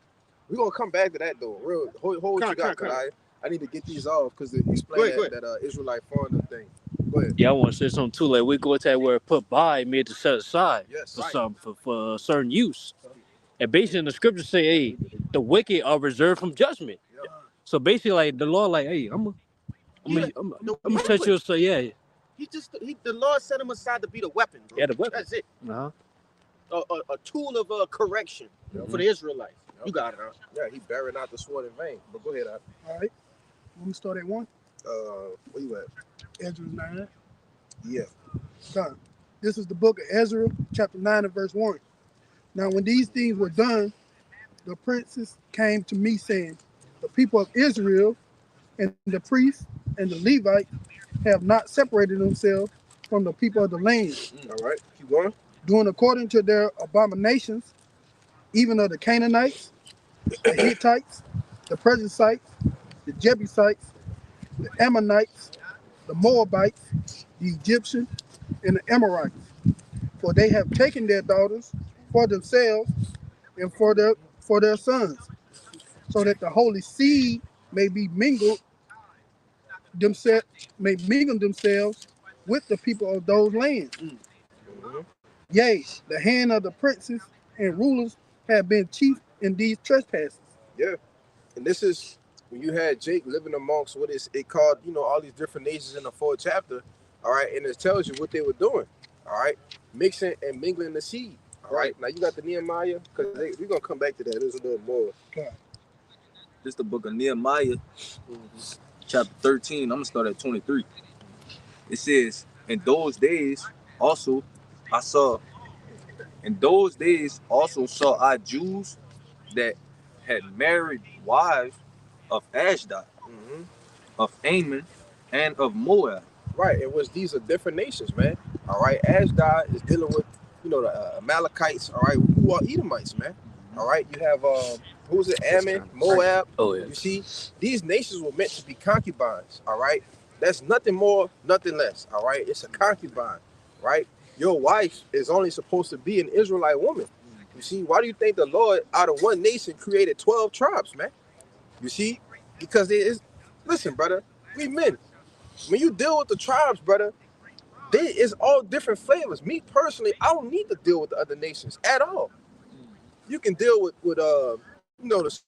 We're gonna come back to that though. Real hold what you got, because I need to get these off because they explain that Israelite foreigner thing. Go ahead. Yeah, I want to say something too. Like we go to that word put by, made to set aside for something for a certain use. And basically, the scriptures say, "Hey, the wicked are reserved from judgment." Yeah. So basically, like the Lord, like, "Hey, I'm gonna touch you." So yeah. The Lord set him aside to be the weapon. Bro. Yeah, the weapon. That's it. Uh-huh. A tool of correction for the Israelites. You got it, huh? Yeah, he buried not the sword in vain. But go ahead, All right. Let me start at 1. Where you at? Ezra 9. Yeah. Done. This is the book of Ezra, chapter 9 and verse 1. Now, when these things were done, the princes came to me, saying, the people of Israel and the priests and the Levites have not separated themselves from the people of the land, All right. Keep going. doing according to their abominations, even of the Canaanites, the Hittites, the Perizzites, the Jebusites, the Ammonites, the Moabites, the Egyptians, and the Amorites. For they have taken their daughters for themselves and for their sons, so that the holy seed may be mingled themselves with the people of those lands. Yea, the hand of the princes and rulers have been chief in these trespasses. Yeah. And this is when you had Jake living amongst what is it called, all these different nations in the 4th chapter. All right. And it tells you what they were doing. All right. Mixing and mingling the seed. All right. Now you got the Nehemiah, because we're going to come back to that. There's a little more. This is the book of Nehemiah, chapter 13. I'm going to start at 23. It says, in those days also saw I Jews that had married wives of Ashdod, of Ammon, and of Moab. Right, and these are different nations, man. All right, Ashdod is dealing with, the Amalekites. All right, who are Edomites, man. All right, you have who's it? Ammon, Moab. Oh yeah. You see, these nations were meant to be concubines. All right, that's nothing more, nothing less. All right, it's a concubine. Right, your wife is only supposed to be an Israelite woman. You see, why do you think the Lord out of one nation created 12 tribes, man? You see, because it is. Listen, brother, we men. When you deal with the tribes, brother, it's all different flavors. Me personally, I don't need to deal with the other nations at all. You can deal with the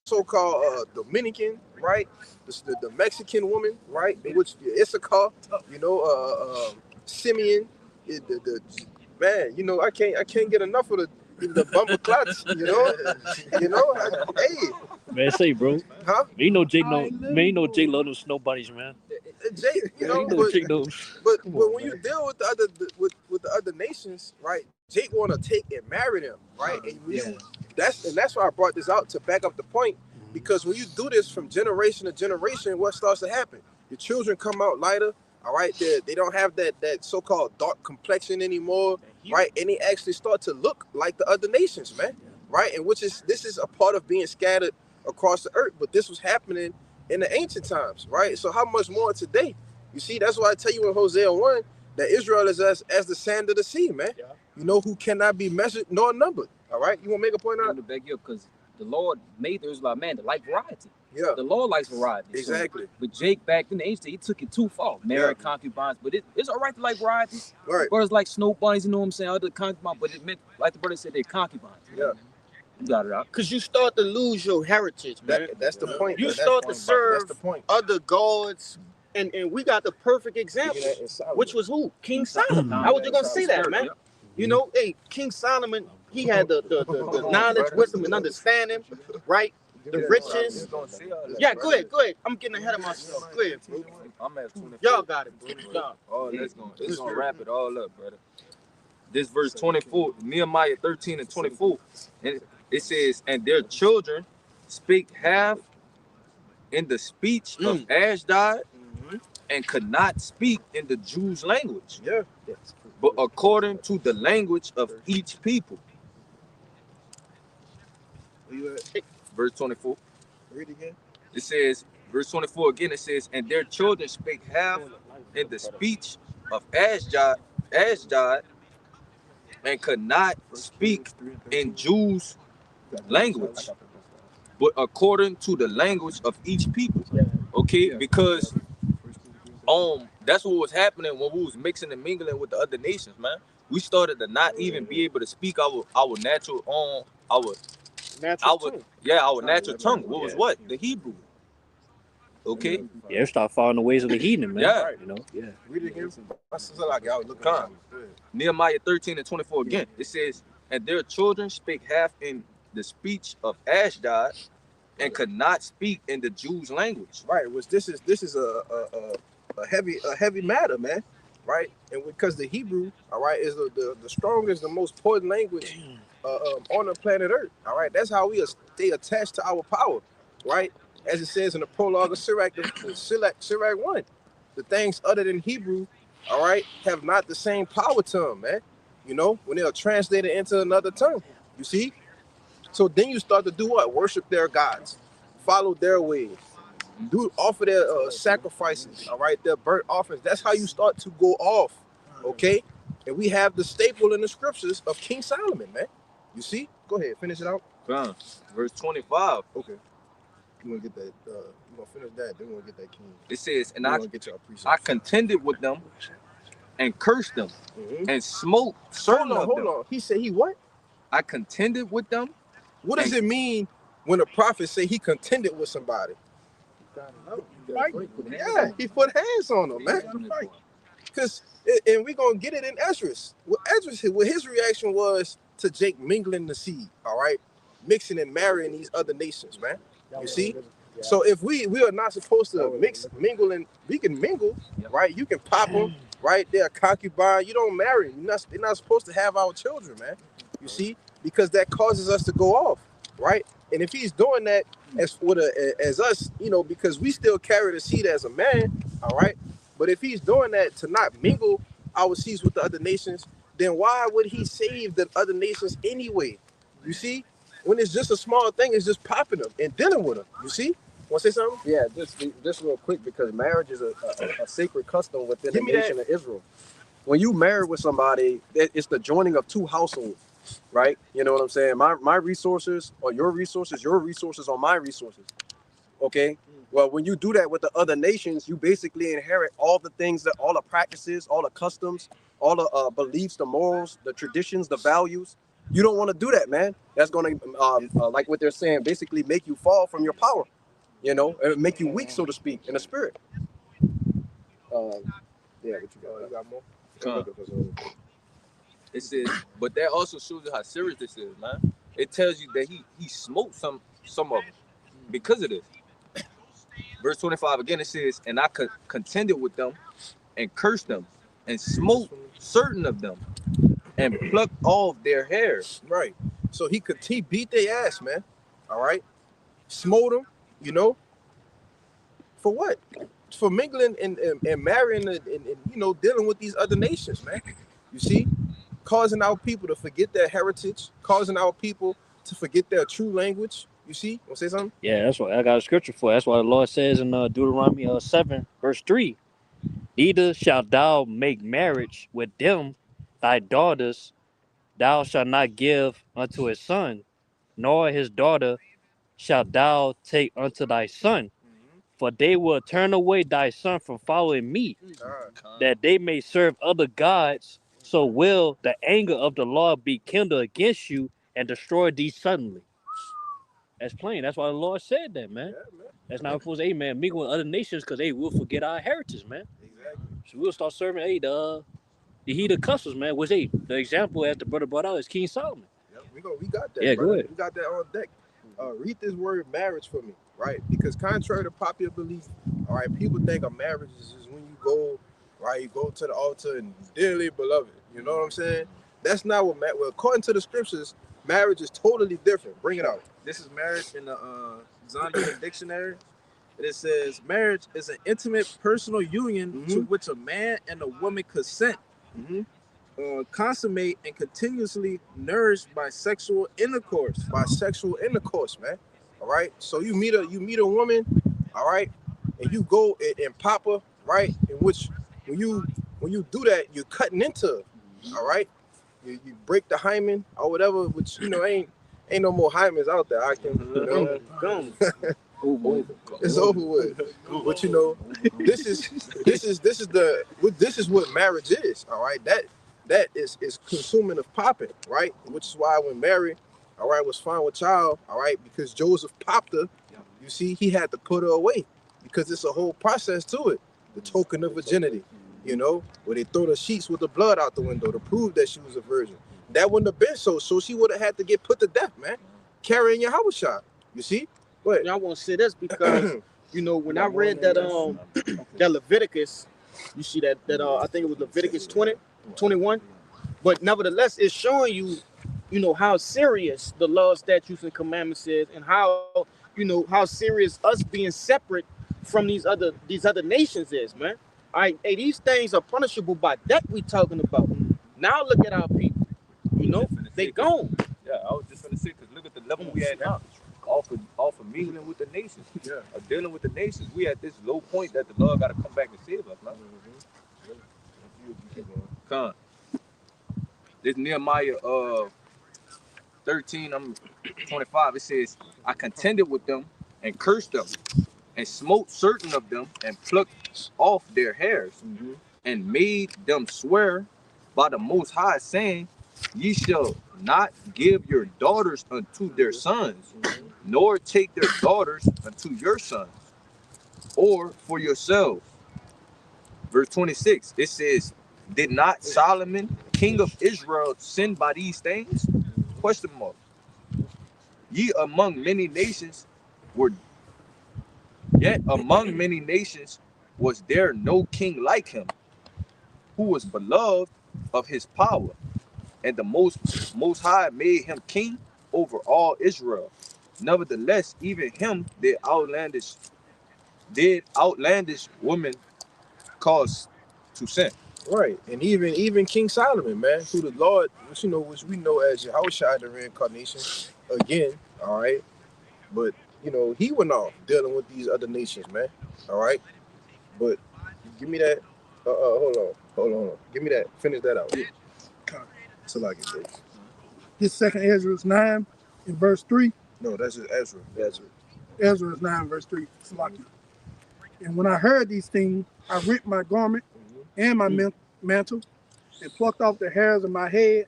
so-called Dominican, right? The Mexican woman, right? Which Issachar, Simeon, man. I can't get enough of the bumper clots, hey. Man, say, bro. Huh? Jake love those snow bunnies, man. Jake, Jake knows. But when you deal with the other with the other nations, right? Jake want to take and marry them, right? And that's why I brought this out to back up the point, because when you do this from generation to generation, what starts to happen? Your children come out lighter, all right? They don't have that so-called dark complexion anymore, right? And they actually start to look like the other nations, man, right? And this is a part of being scattered across the earth, but this was happening in the ancient times, right? So how much more today? You see, that's why I tell you in Hosea 1 that Israel is as the sand of the sea, man. Yeah. Who cannot be measured nor numbered. All right, you want to make a point out? To back you up, because the Lord made the Israelite man to like variety. Yeah, the Lord likes variety. Exactly. So, but Jake back in the ancient, he took it too far. Married concubines, but it's all right to like variety. Right. Brothers like snow bunnies, you know what I'm saying? Other concubines, but it meant, like the brother said, they're concubines. Yeah. You got it out. Because you start to lose your heritage, man. That's the point. You start to serve other gods, and we got the perfect example, which was who? King Solomon. I was just going to say that, man. Hey, King Solomon, he had the knowledge, wisdom, and understanding, right? The riches. Yeah, go ahead. I'm getting ahead of myself. Go ahead, bro. I'm at 24. Y'all got it, bro. Oh, let's go wrap it all up, brother. This verse 24, Nehemiah 13 and 24, and it says, and their children spake half in the speech of Ashdod, and could not speak in the Jews' language, but according to the language of each people. Verse 24. Read again. It says, verse 24 again, it says, and their children spake half in the speech of Ashdod, and could not speak in Jews' language, but according to the language of each people. Okay, because that's what was happening when we was mixing and mingling with the other nations, man. We started to not even be able to speak our natural natural tongue. What was what? The Hebrew. Okay. Yeah, start following the ways of the heathen, man. Yeah. Yeah. Read it again. Look on. Nehemiah 13 and 24 again. It says, and their children spake half in the speech of Ashdod, and could not speak in the Jews' language. Right, which this is a heavy matter, man. Right, and because the Hebrew, all right, is the strongest, the most potent language on the planet Earth. All right, that's how we stay attached to our power. Right, as it says in the prologue of Sirach, Sirach 1, the things other than Hebrew, all right, have not the same power to them, man. You know, when they are translated into another tongue. You see, so then you start to do what? Worship their gods, follow their ways, offer their sacrifices, all right, their burnt offerings. That's how you start to go off, okay? And we have the staple in the scriptures of King Solomon, man. You see? Go ahead, finish it out. Verse 25. Okay. You want to get that? You want to finish that? Then we want to get that king. It says, and I contended with them and cursed them and smote certain of them. Hold on. He said he what? I contended with them. What does it mean when a prophet say he contended with somebody? Yeah, he put hands on them, man. Because, and we're going to get it in Esdras. What his reaction was to Jake mingling the seed, all right? Mixing and marrying these other nations, man. You see? So if we are not supposed to mingle, and we can mingle, right? You can pop them, right? They're a concubine. You don't marry them. They're not supposed to have our children, man. You see? Because that causes us to go off, right? And if he's doing that as us, you know, because we still carry the seed as a man, all right? But if he's doing that to not mingle our seeds with the other nations, then why would he save the other nations anyway? You see? When it's just a small thing, it's just popping them and dealing with them. You see? Want to say something? Yeah, just real quick, because marriage is a sacred custom within the nation of Israel. When you marry with somebody, it's the joining of two households, right? You know what I'm saying? My resources are your resources are my resources. Okay? Well, when you do that with the other nations, you basically inherit all the things, all the practices, all the customs, all the beliefs, the morals, the traditions, the values. You don't want to do that, man. That's going to, like what they're saying, basically make you fall from your power, you know, and make you weak, so to speak, in the spirit. Yeah, what you got more? It says, but that also shows you how serious this is, man. It tells you that he smoked some of them because of this. Verse 25 again, it says, and I contended with them and cursed them and smote certain of them and plucked off their hair. Right. So he beat their ass, man. All right. Smote them, you know. For what? For mingling and marrying and you know, dealing with these other nations, man. You see? Causing our people to forget their heritage, causing our people to forget their true language. You see? Want to say something? Yeah, that's what I got a scripture for. That's why the Lord says in Deuteronomy 7, verse 3. Neither shalt thou make marriage with them, thy daughters, thou shalt not give unto his son, nor his daughter shalt thou take unto thy son. For they will turn away thy son from following me, that they may serve other gods. So will the anger of the Lord be kindled against you and destroy thee suddenly. That's plain. That's why the Lord said that, man. Yeah, man. That's not supposed to, man, mingle with other nations because they will forget our heritage, man. Exactly. So we'll start serving, the heat of customs, man, which, the example as the brother brought out is King Solomon. Yep, we got that. Yeah, brother. go ahead. We got that on deck. Read this word marriage for me, right? Because contrary to popular belief, all right, people think a marriage is just when you go, right, you go to the altar and dearly beloved. You know what I'm saying? That's not what well, according to the scriptures, marriage is totally different. Bring it out. This is marriage in the Zondervan dictionary. It says marriage is an intimate personal union to which a man and a woman consent, consummate and continuously nourished by sexual intercourse. By sexual intercourse, man. All right. So you meet a woman, all right, and you go and pop her, right? In which when you do that, you're cutting into her, all right. You break the hymen or whatever, which you know ain't no more hymens out there. I can, you know, it's over with. But you know, this is what marriage is. All right, that is consuming of popping, right? Which is why when Mary, all right, was found with child, all right, because Joseph popped her. You see, he had to put her away because it's a whole process to it. The token of virginity, you know, where they throw the sheets with the blood out the window to prove that she was a virgin. That wouldn't have been so she would have had to get put to death, man. Carrying your house shot, you see? Go ahead. I want to say this because you know when I read that that Leviticus, you see that I think it was Leviticus 20, 21. But nevertheless, it's showing you, you know, how serious the law, statutes, and commandments is, and how, you know, how serious us being separate from these other nations is, man. All right, hey, these things are punishable by that we talking about. Now look at our people, you know, they gone. Yeah, I was just gonna say, because look at the level we at now. Off of mingling with the nations, dealing with the nations, we at this low point that the Lord got to come back and save us. Now. Con. This Nehemiah 13, 25, it says, I contended with them and cursed them and smote certain of them and plucked off their hairs and made them swear by the Most High, saying, ye shall not give your daughters unto their sons, nor take their daughters unto your sons, or for yourselves. Verse 26, it says, did not Solomon, king of Israel, sin by these things? Question mark. Ye among many nations were, yet among many nations was there no king like him, who was beloved of his power, and the most high made him king over all Israel. Nevertheless, even him outlandish women cause to sin. Right, and even King Solomon, man, who the Lord, which we know as Yahushua, the reincarnation, again, all right. But he went off dealing with these other nations, man. All right, but give me that. Hold on. Give me that. Finish that out. So like it is. This second Ezra is 9 in verse 3. No, that's just Ezra. Ezra is 9 verse 3. Salaki. And when I heard these things, I rent my garment and my mantle and plucked off the hairs of my head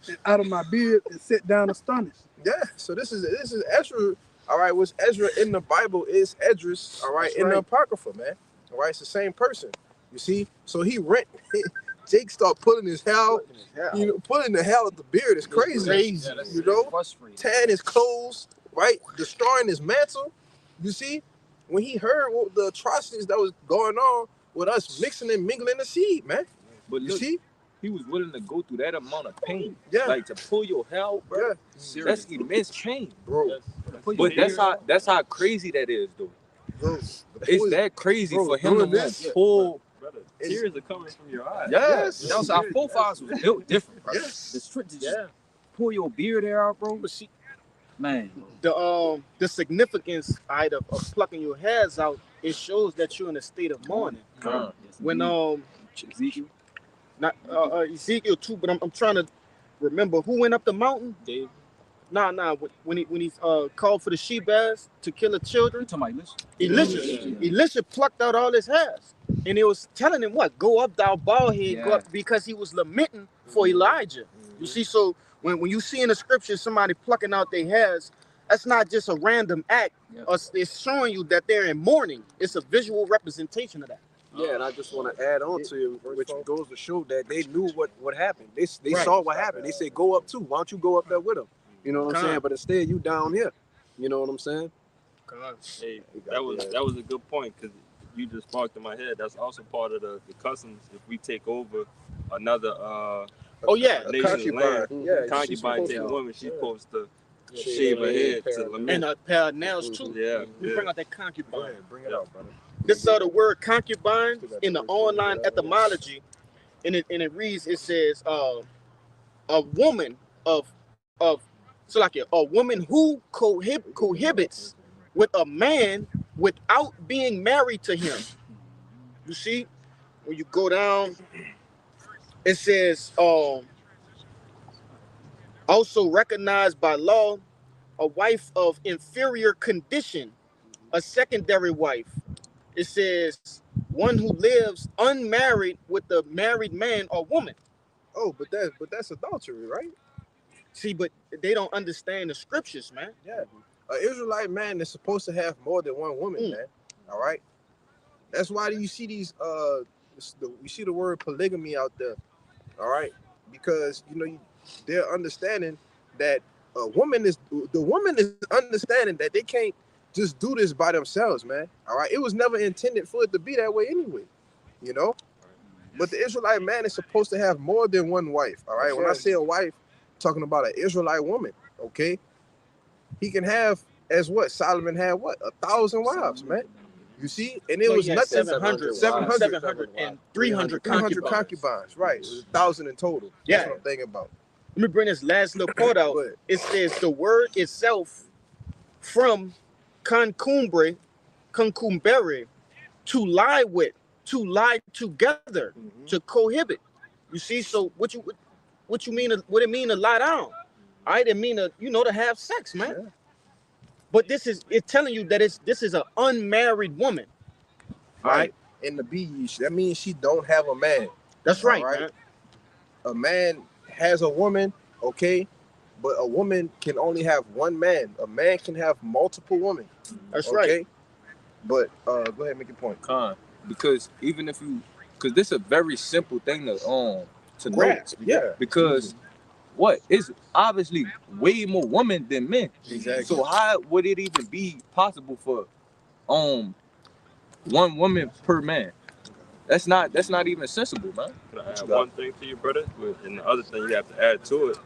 and out of my beard and sat down astonished. Yeah. So this is Ezra. All right. What's Ezra in the Bible is Esdras. All right. That's in the Apocrypha, man. All right. It's the same person. You see. So he rent. Jake start pulling his hair out. Pulling the hair out the beard is crazy. Tearing his clothes, right? Destroying his mantle. You see, when he heard what the atrocities that was going on with us mixing and mingling the seed, man. But you see, he was willing to go through that amount of pain. Yeah. Like to pull your hair out, bro. Yeah. That's immense pain, bro. But that's how crazy that is, though. Bro. It's that crazy for him to pull. Tears are coming from your eyes. Yes. That was our forefathers was built different, bro. Yes. The strength to just pull your beard hair out, bro. But see, man, the significance of plucking your hairs out, it shows that you're in a state of mourning. When Ezekiel, not Ezekiel too, but I'm trying to remember who went up the mountain. David. Nah. When he called for the she bears to kill the children. Talking about Elisha. Elisha plucked out all his hairs, and it was telling him what? Go up, thou bald head. Go up, because he was lamenting for Elijah. You see, so when you see in the scripture somebody plucking out their hairs, that's not just a random act. It's showing you that they're in mourning. It's a visual representation of that. Yeah, and I just want to add on to you, which goes to show that they knew what happened. They saw what happened. They said, go up too. Why don't you go up there with them? You know what I'm saying? But instead, you down here. You know what I'm saying? Hey, that was a good point, because you just sparked in my head. That's also part of the customs. If we take over another nation's land, concubine take a woman, she's supposed to shave her head to lament. And a pair of nails too. Yeah. Bring out that concubine. Bring it out, brother. This the word concubine in the online etymology, and it reads, it says a woman so like a woman who cohabits with a man without being married to him. You see, when you go down, it says also recognized by law, a wife of inferior condition, a secondary wife. It says one who lives unmarried with a married man or woman. Oh, but that's adultery, right? See, but they don't understand the scriptures, man. Yeah. An Israelite man is supposed to have more than one woman, man. All right. That's why you see these you see the word polygamy out there. All right, because they're understanding that the woman is understanding that they can't just do this by themselves, man. All right, it was never intended for it to be that way anyway, you know. But the Israelite man is supposed to have more than one wife. All right, when I say a wife, I'm talking about an Israelite woman. Okay, he can have as what Solomon had, what 1,000 wives, man. You see, and it was nothing. 700 and 300 concubines, right? It was 1,000 in total. Yeah. That's what I'm thinking about. Let me bring this last little part out. It says the word itself from concumbere, to lie with, to lie together, to cohabit. You see, so what you mean? What it mean to lie down? I didn't mean to, to have sex, man. Yeah. But it's telling you that this is an unmarried woman. Right. And the B, that means she don't have a man. That's right, man. A man has a woman, okay, but a woman can only have one man. A man can have multiple women. That's right. But go ahead and make your point. Because even if you, because this is a very simple thing to know. Yeah. Because it's obviously way more women than men. Exactly. So how would it even be possible for one woman per man? That's not even sensible, man. Can I add one thing to you, brother? And the other thing you have to add to it,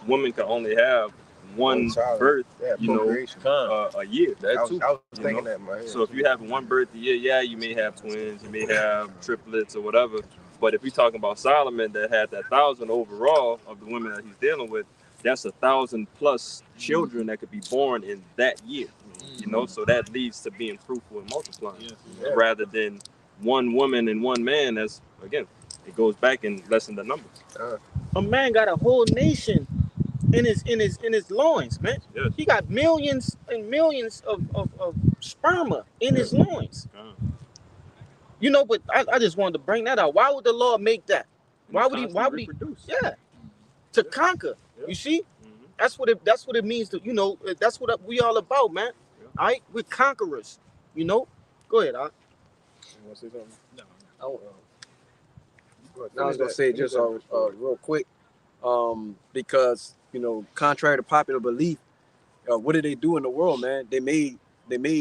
women can only have one birth, a year. I was thinking that, man. So if you have one birth a year, you may have twins, you may have triplets or whatever. But if you're talking about Solomon that had that 1,000 overall of the women that he's dealing with, that's 1,000 plus children that could be born in that year. So that leads to being fruitful and multiplying, rather than one woman and one man. As again, it goes back and lessen the numbers. A man got a whole nation in his loins, man. Yes. He got millions and millions of sperma in his loins. But I just wanted to bring that out. Why would the Lord make that? Why would he produce? Yeah, to conquer. Yeah. You see, that's what it means to that's what we all about, man. All right, we're conquerors. Go ahead, Al. You want to say something? No. I was gonna say just real quick, because contrary to popular belief, what did they do in the world, man? They made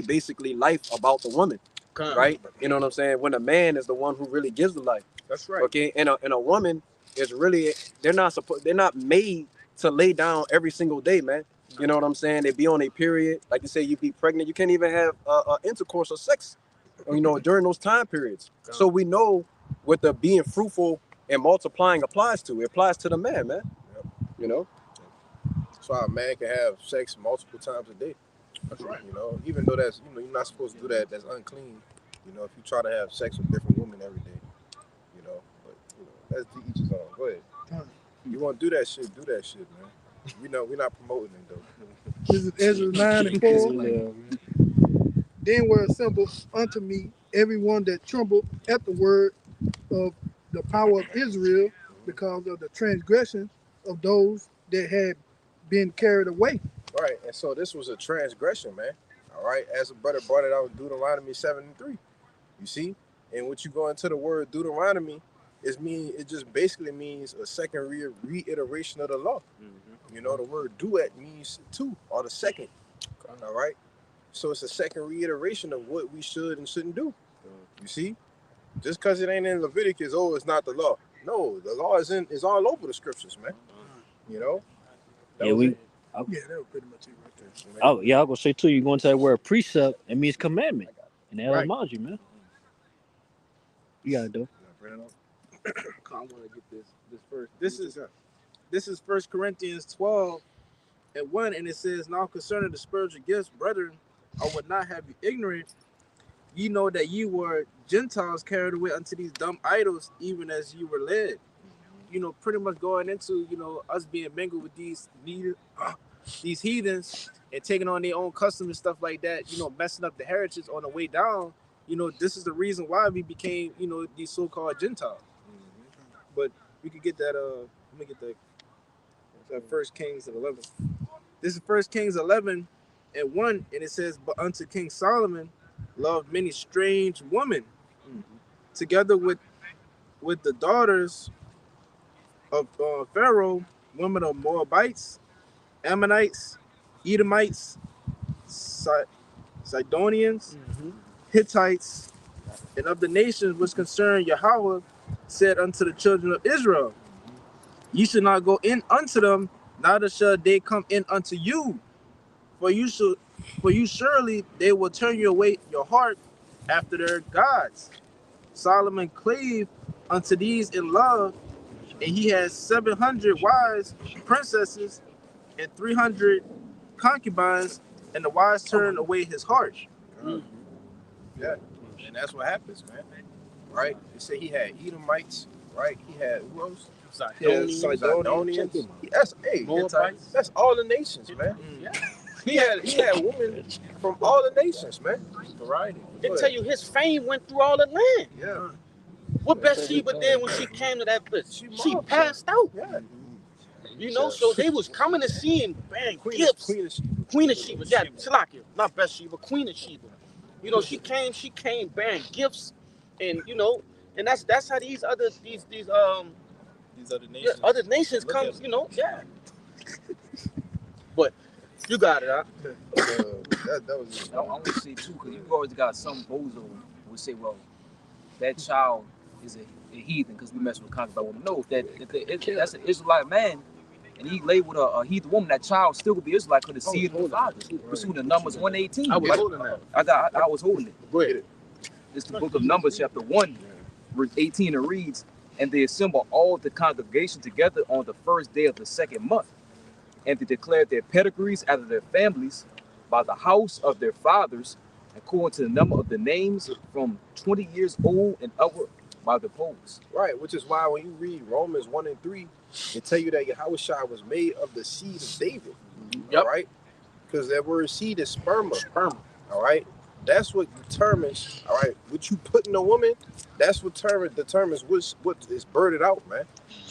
basically life about the woman, right? You know what I'm saying? When a man is the one who really gives the life. That's right. Okay, and a woman is really they're not made to lay down every single day, man. You know what I'm saying? They be on a period, like you say, you be pregnant, you can't even have intercourse or sex, during those time periods. So we know what the being fruitful and multiplying applies to. It applies to the man, man. That's why a man can have sex multiple times a day. That's right. Even though that's you're not supposed to do that. That's unclean. If you try to have sex with different women every day, but that's to each his own. Go ahead. You want to do that shit, man. We're not promoting it though. This is Ezra 9:4. Then were assembled unto me everyone that trembled at the word of the power of Israel, because of the transgression of those that had been carried away. Right, and so this was a transgression, man. All right, as a brother brought it out, Deuteronomy 7:3. You see, and what you go into the word Deuteronomy it just basically means a second reiteration of the law. The word duet means two, or the second. All right, so it's a second reiteration of what we should and shouldn't do. You see, just because it ain't in Leviticus, it's not the law. No, the law is all over the scriptures, man. That that was pretty much it right there. Oh yeah, I was gonna say too. You going to that word precept? It means commandment, and that reminds you, man. You gotta do. I want to get this first. This is 1 Corinthians 12:1, and it says, "Now concerning the spiritual gifts, brethren, I would not have you ignorant. Ye know that ye were Gentiles carried away unto these dumb idols, even as you were led." Pretty much going into us being mingled with these heathens and taking on their own customs and stuff like that. Messing up the heritage on the way down. This is the reason why we became these so-called Gentiles. But we could get that. Let me get that 1 Kings 11. This is 1 Kings 11:1, and it says, "But unto King Solomon loved many strange women, together with the daughters of Pharaoh, women of Moabites, Ammonites, Edomites, Sidonians, Hittites, and of the nations which concern Yahweh, said unto the children of Israel, ye should not go in unto them, neither shall they come in unto you. For you surely they will turn your heart after their gods. Solomon clave unto these in love, and he has 700 wives, princesses, and 300 concubines, and the wise turned away his heart. Yeah, and that's what happens, man. Right? They say he had Edomites, right? He had who else? Sidonians. That's all the nations, man. Yeah. He had women from all the nations, man. Variety. They tell you his fame went through all the land. Yeah. What Bathsheba did when she came to that bitch? She passed out. Yeah. You know, so they was coming to see him, bang, gifts. Queen of Sheba. Yeah, Salakia, not Bathsheba, Queen of Sheba. You know, she came, bearing gifts, and you know, and that's how these other nations come, you know, yeah. But you got it, huh? That was. I want to say too, because you always got some bozo who would say, well, that child is a heathen because we mess with concubine woman. No, that's an Israelite man, and he lay with a heathen woman. That child still could be Israelite because the seed of the father. Pursuing the Numbers 118. I was holding that. I was holding it. Go ahead. It's the book of Numbers, chapter 1, verse 18. It reads, and they assemble all the congregation together on the first day of the second month, and they declare their pedigrees after their families by the house of their fathers, according to the number of the names from 20 years old and upward by the polls. Right, which is why when you read Romans 1 and 3, it tell you that Yahushua was made of the seed of David. Yep. All right? Because that word seed is sperma. All right? That's what determines, all right, what you put in a woman, that's what determines what is birded out, man.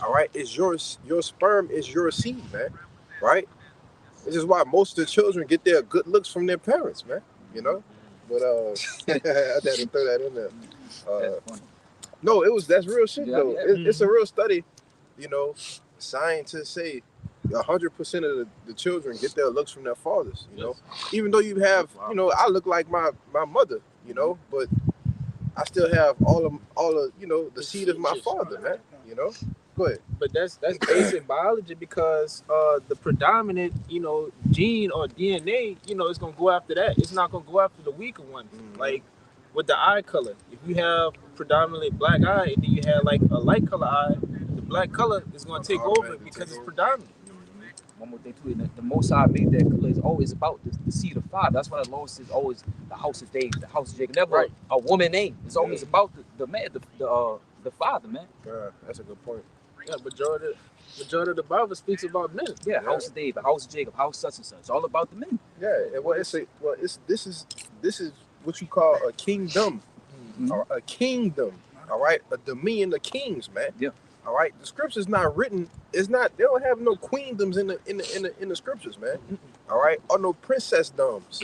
All right? It's your sperm is your seed, man. Right? This is why most of the children get their good looks from their parents, man. You know? But I had to throw that in there. No, that's real shit though. It's a real study. You know, scientists say 100% of the children get their looks from their fathers. You know, even though you have, you know, I look like my mother. You know, but I still have all of you know the seed of my father, man. You know. Go ahead. But that's basic biology because the predominant, you know, gene or DNA, you know, it's gonna go after that. It's not gonna go after the weaker ones. Like with the eye color, if you have predominantly black eye and then you have like a light color eye, the black color is gonna take over because it's predominant. One more thing too, the Most High made that color is always about the seed of father. That's why the Lord says always the house of David, the house of Jacob. Never a woman name. It's always about the man, the father, man. That's a good point. Yeah, majority of the Bible speaks about men. Yeah, house of David, house of Jacob, house such and such. It's all about the men. Yeah, and this is what you call a kingdom, or a kingdom. All right, a dominion of kings, man. Yeah. All right, the scripture's not written. It's not. They don't have no queendoms in the scriptures, man. All right, or no princessdoms.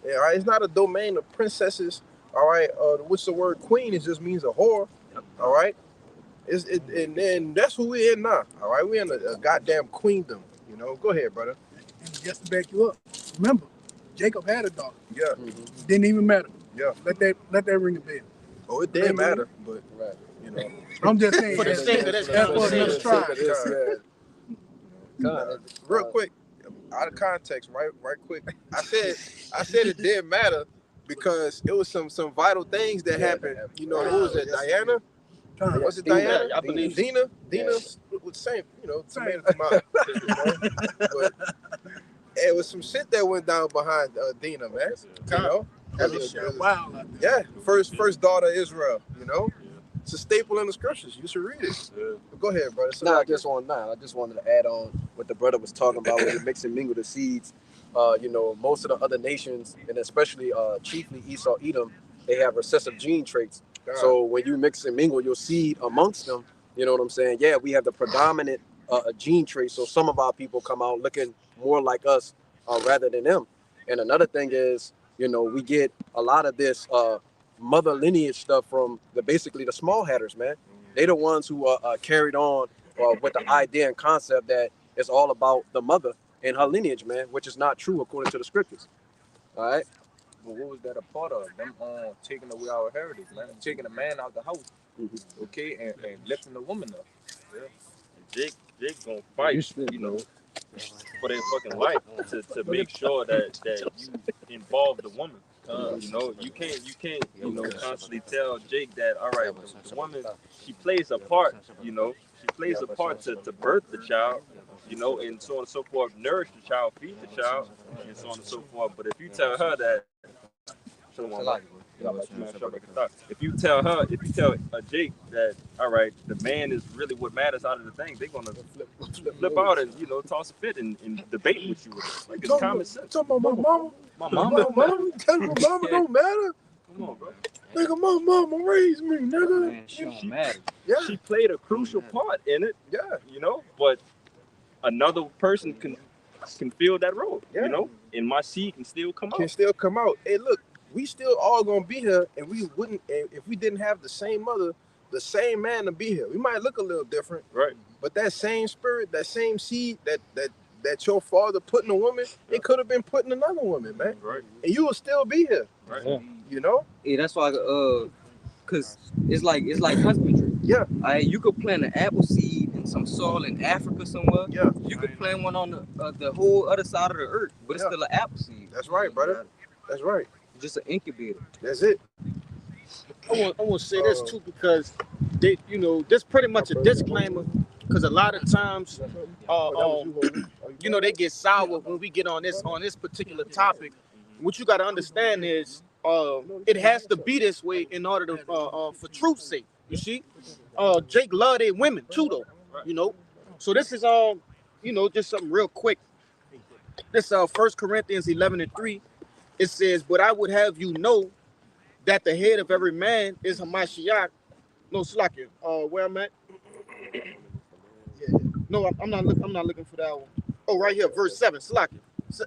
Yeah, all right, it's not a domain of princesses. All right, what's the word queen? It just means a whore. All right. And that's who we're in now. All right, we're in a goddamn queendom. You know, go ahead, brother. And just to back you up, remember, Jacob had a daughter. Yeah. Didn't even matter. Yeah. Let that ring a bell. Oh, it didn't matter, but you know. I'm just saying. For the sake of this, real quick, out of context, right quick. I said it didn't matter because it was some vital things that happened. You know, who was that? Diana? Was it Diana? I believe Dina was the same, you know, tomato. But it was some shit that went down behind Dina, man. You know? Wow. Yeah, first daughter of Israel, you know? It's a staple in the scriptures. You should read it. Go ahead, brother. I just wanted to add on what the brother was talking about when you mix and mingle the seeds. You know, most of the other nations, and especially chiefly Esau, Edom, they have recessive gene traits. So when you mix and mingle your seed amongst them, you know what I'm saying? Yeah, we have the predominant gene trait. So some of our people come out looking more like us rather than them. And another thing is, you know, we get a lot of this mother lineage stuff from basically the small hatters, man. They the ones who are carried on with the idea and concept that it's all about the mother and her lineage, man, which is not true according to the scriptures. All right. but what was that a part of? Them taking away our heritage, man. Taking a man out the house, okay, and lifting the woman up. Yeah. Jake gonna fight, you know, for their fucking life to make sure that you involve the woman. You know, you can't constantly tell Jake that, all right, the woman, she plays a part, you know, she plays a part to birth the child, you know, and so on and so forth, nourish the child, feed the child, and so on and so forth. But if you tell her that, if you tell Jake that, all right, the man is really what matters out of the thing, they're gonna flip out and, you know, toss a fit and debate with you. Like, it's common sense. Talking about my mama. My mama. Tell my mama don't matter. Come on, bro. Nigga, my mama raised me, nigga. Man, she don't matter. Yeah. She played a crucial part in it. Yeah. You know, but another person can fill that role. Yeah. You know, and my seed can still come out. Can still come out. Hey, look, we still all gonna be here, and we wouldn't if we didn't have the same mother, the same man to be here. We might look a little different, Right. but that same spirit, that same seed, that your father put in a woman, it could have been put in another woman, man. Right. And you will still be here. Right. Yeah. You know? Yeah, that's why cause it's like husbandry. Yeah. You could plant an apple seed in some soil in Africa somewhere. Yeah. You could plant one on the whole other side of the earth, but it's still an apple seed. That's right, brother. That's right. Just an incubator. That's it. I want to say this too, because they, you know, this pretty much a disclaimer, because a lot of times, you know, they get sour when we get on this particular topic. What you got to understand is, it has to be this way in order to for truth's sake. You see, Jake loved their women too, though. You know, so this is you know, just something real quick. This 1 Corinthians 11:3. It says, "But I would have you know that the head of every man is Hamashiach." No, Slakia. Where I'm at? No, I'm not looking for that one. Oh, right here, verse 7. Slakia.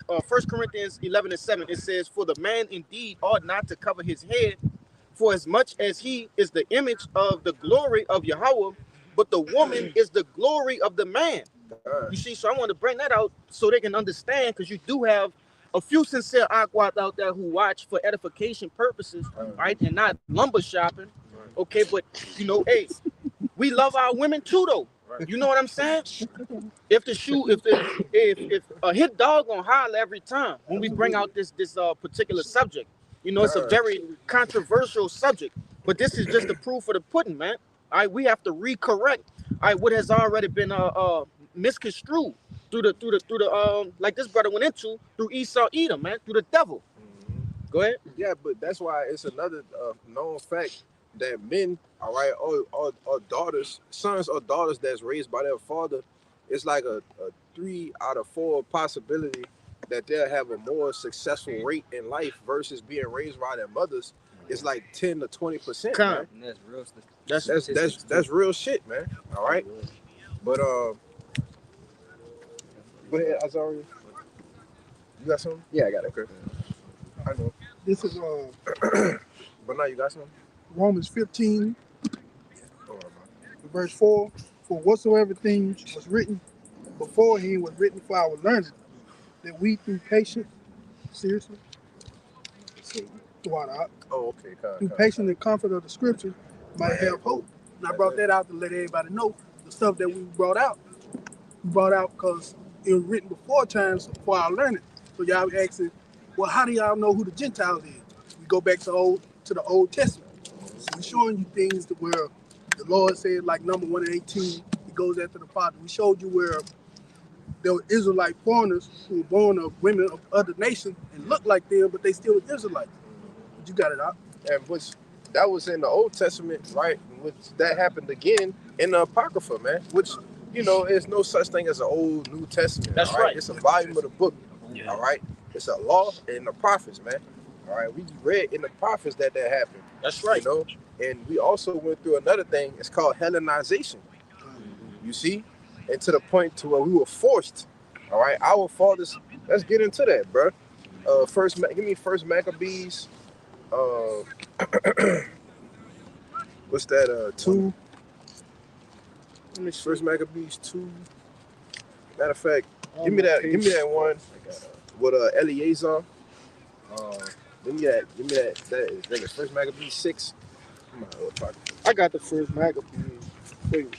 1 Corinthians 11:7. It says, "For the man indeed ought not to cover his head, for as much as he is the image of the glory of Yahweh, but the woman is the glory of the man." You see, so I want to bring that out so they can understand, because you do have a few sincere Aquat out there who watch for edification purposes, right, and not lumber shopping. Okay, but you know, hey, we love our women too, though. You know what I'm saying? If a hit dog gonna holler every time when we bring out this particular subject. You know, it's a very controversial subject, but this is just the proof of the pudding, man. All right, we have to recorrect what has already been misconstrued through the like this brother went into through Esau Edom, man, through the devil. Go ahead. Yeah, but that's why it's another known fact that men, all right, or daughters, sons or daughters that's raised by their father, it's like a 3 out of 4 possibility that they'll have a more successful rate in life versus being raised by their mothers. It's like 10 to 20%. Man. That's real. That's real shit, man. All right, but go ahead, Azari. You got something? Yeah, I got it. Okay. I know. This is But now you got something? Romans 15, verse 4. For whatsoever things was written beforehand was written for our learning, that we through patience, seriously, through patience and comfort of the scripture might have hope. And I brought that out to let everybody know the stuff that we brought out. We brought out because it was written before times for our learning. So y'all be asking, well, how do y'all know who the Gentiles is? We go back to the Old Testament. So we're showing you things to where the Lord said, like number 1 and 18, he goes after the Father. We showed you where there were Israelite foreigners who were born of women of other nations and looked like them, but they still were Israelites. But you got it out. And that was in the Old Testament, right? Which that happened again in the Apocrypha, man. Which, you know, there's no such thing as an Old New Testament. That's right. It's a volume of the book. Yeah. All right. It's a law in the prophets, man. All right. We read in the prophets that happened. That's right. You know, and we also went through another thing. It's called Hellenization. You see, and to the point to where we were forced. All right. Our fathers. Let's get into that, bro. Give me First Maccabees. What's that? 2. First Maccabees 2. Matter of fact, give me that one with Eleazar. Give me that. That is like the first Maccabees 6. Come on, little pocket. I got the first Maccabees. Wait,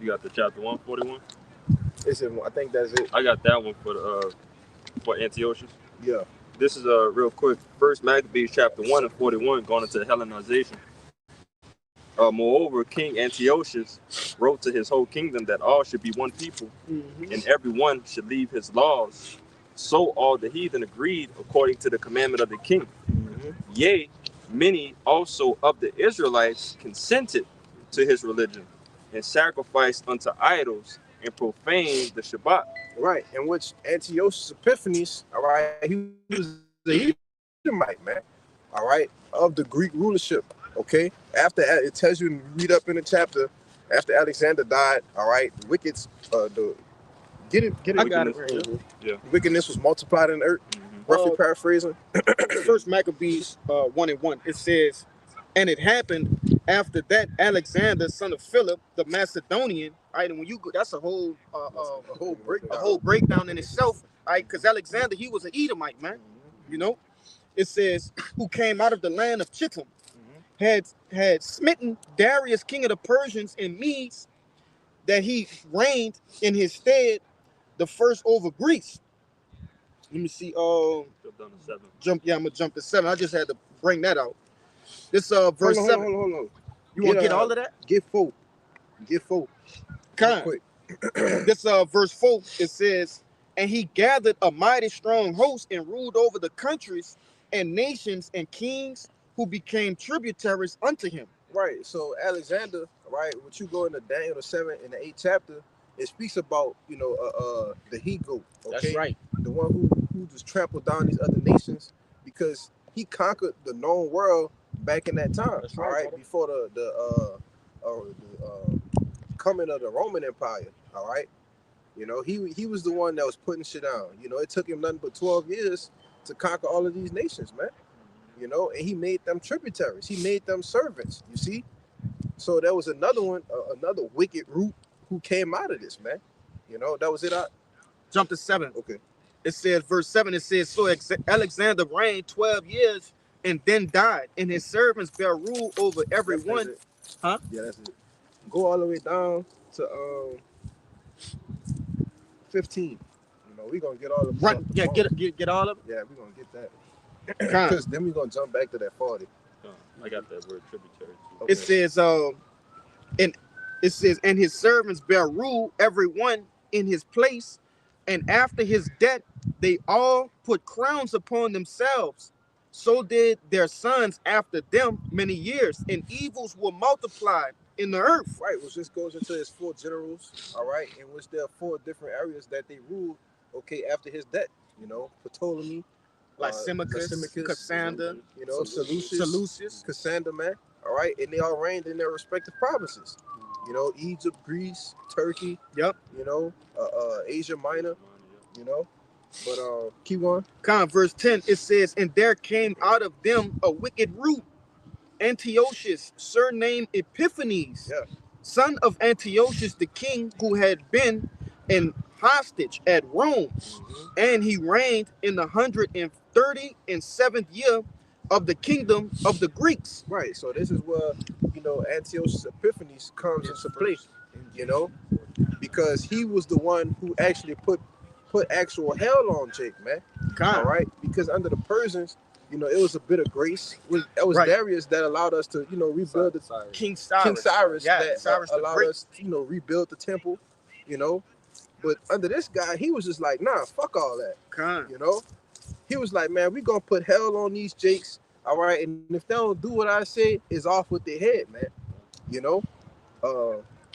You got the chapter 141. I think that's it. I got that one for Antiochus. Yeah. This is real quick. First Maccabees chapter 1 and 41, going into Hellenization. Moreover, King Antiochus wrote to his whole kingdom that all should be one people, and every one should leave his laws. So all the heathen agreed according to the commandment of the king. Yea, many also of the Israelites consented to his religion, and sacrificed unto idols, and profaned the Shabbat. Right, in which Antiochus Epiphanes, all right, he was the Edomite, man, all right, of the Greek rulership, okay? After, it tells you, read up in the chapter, after Alexander died, all right, the wickedness, get it. I got it right here. Yeah. Wickedness was multiplied in the earth, roughly paraphrasing. First Maccabees 1 and 1. It says, and it happened after that Alexander, son of Philip, the Macedonian. Right, and when you go, that's a whole breakdown in itself. Right, because Alexander, he was an Edomite, man. You know, it says who came out of the land of Chittim, had smitten Darius, king of the Persians and Medes, that he reigned in his stead, the first over Greece. Let me see. Jump down to 7. I'm gonna jump to 7. I just had to bring that out. This verse 7. Hold on. You want to get all of that? Get 4. Kind. Quick. This verse 4, it says, and he gathered a mighty strong host and ruled over the countries and nations and kings who became tributaries unto him. Right. So Alexander, right, what you go into Daniel the 7th and the 8th chapter, it speaks about, the he-goat. Okay? That's right. The one who just trampled down these other nations because he conquered the known world back in that time. That's all right, right, before the coming of the Roman Empire. All right. He was the one that was putting shit down. It took him nothing but 12 years to conquer all of these nations, man. And he made them tributaries. He made them servants, you see? So there was another one, another wicked root who came out of this, man. That was it. Jump to 7. Okay. It says, verse 7, it says, so Alexander reigned 12 years and then died, and his servants bear rule over everyone. Huh? Yeah, that's it. Go all the way down to 15. We're going to get all of them. Right. Yeah, get all of them. Yeah, we're going to get that. Because then we're going to jump back to that 40. I got that word tributary. Okay. It says, and his servants bear rule, everyone in his place, and after his death, they all put crowns upon themselves. So did their sons after them many years, and evils were multiplied in the earth. Right, which just goes into his 4 generals, all right, in which there are 4 different areas that they ruled, okay, after his death. Ptolemy, Lysimachus, Cassander, Seleucus, Cassander, man, all right, and they all reigned in their respective provinces. Egypt, Greece, Turkey. Yep. Asia Minor. But keep going. Verse 10, it says, and there came out of them a wicked root, Antiochus, surnamed Epiphanes, son of Antiochus the king, who had been an hostage at Rome, and he reigned in the 137th year of the kingdom of the Greeks. Right. So this is where Antiochus Epiphanes comes into play. Because he was the one who actually put actual hell on Jake, man. All right. Because under the Persians, it was a bit of grace. It was Darius that allowed us to, rebuild the King Cyrus that Cyrus allowed us, rebuild the temple. But under this guy, he was just like, nah, fuck all that. He was like, man, we gonna put hell on these Jakes, all right? And if they don't do what I say, it's off with their head, man.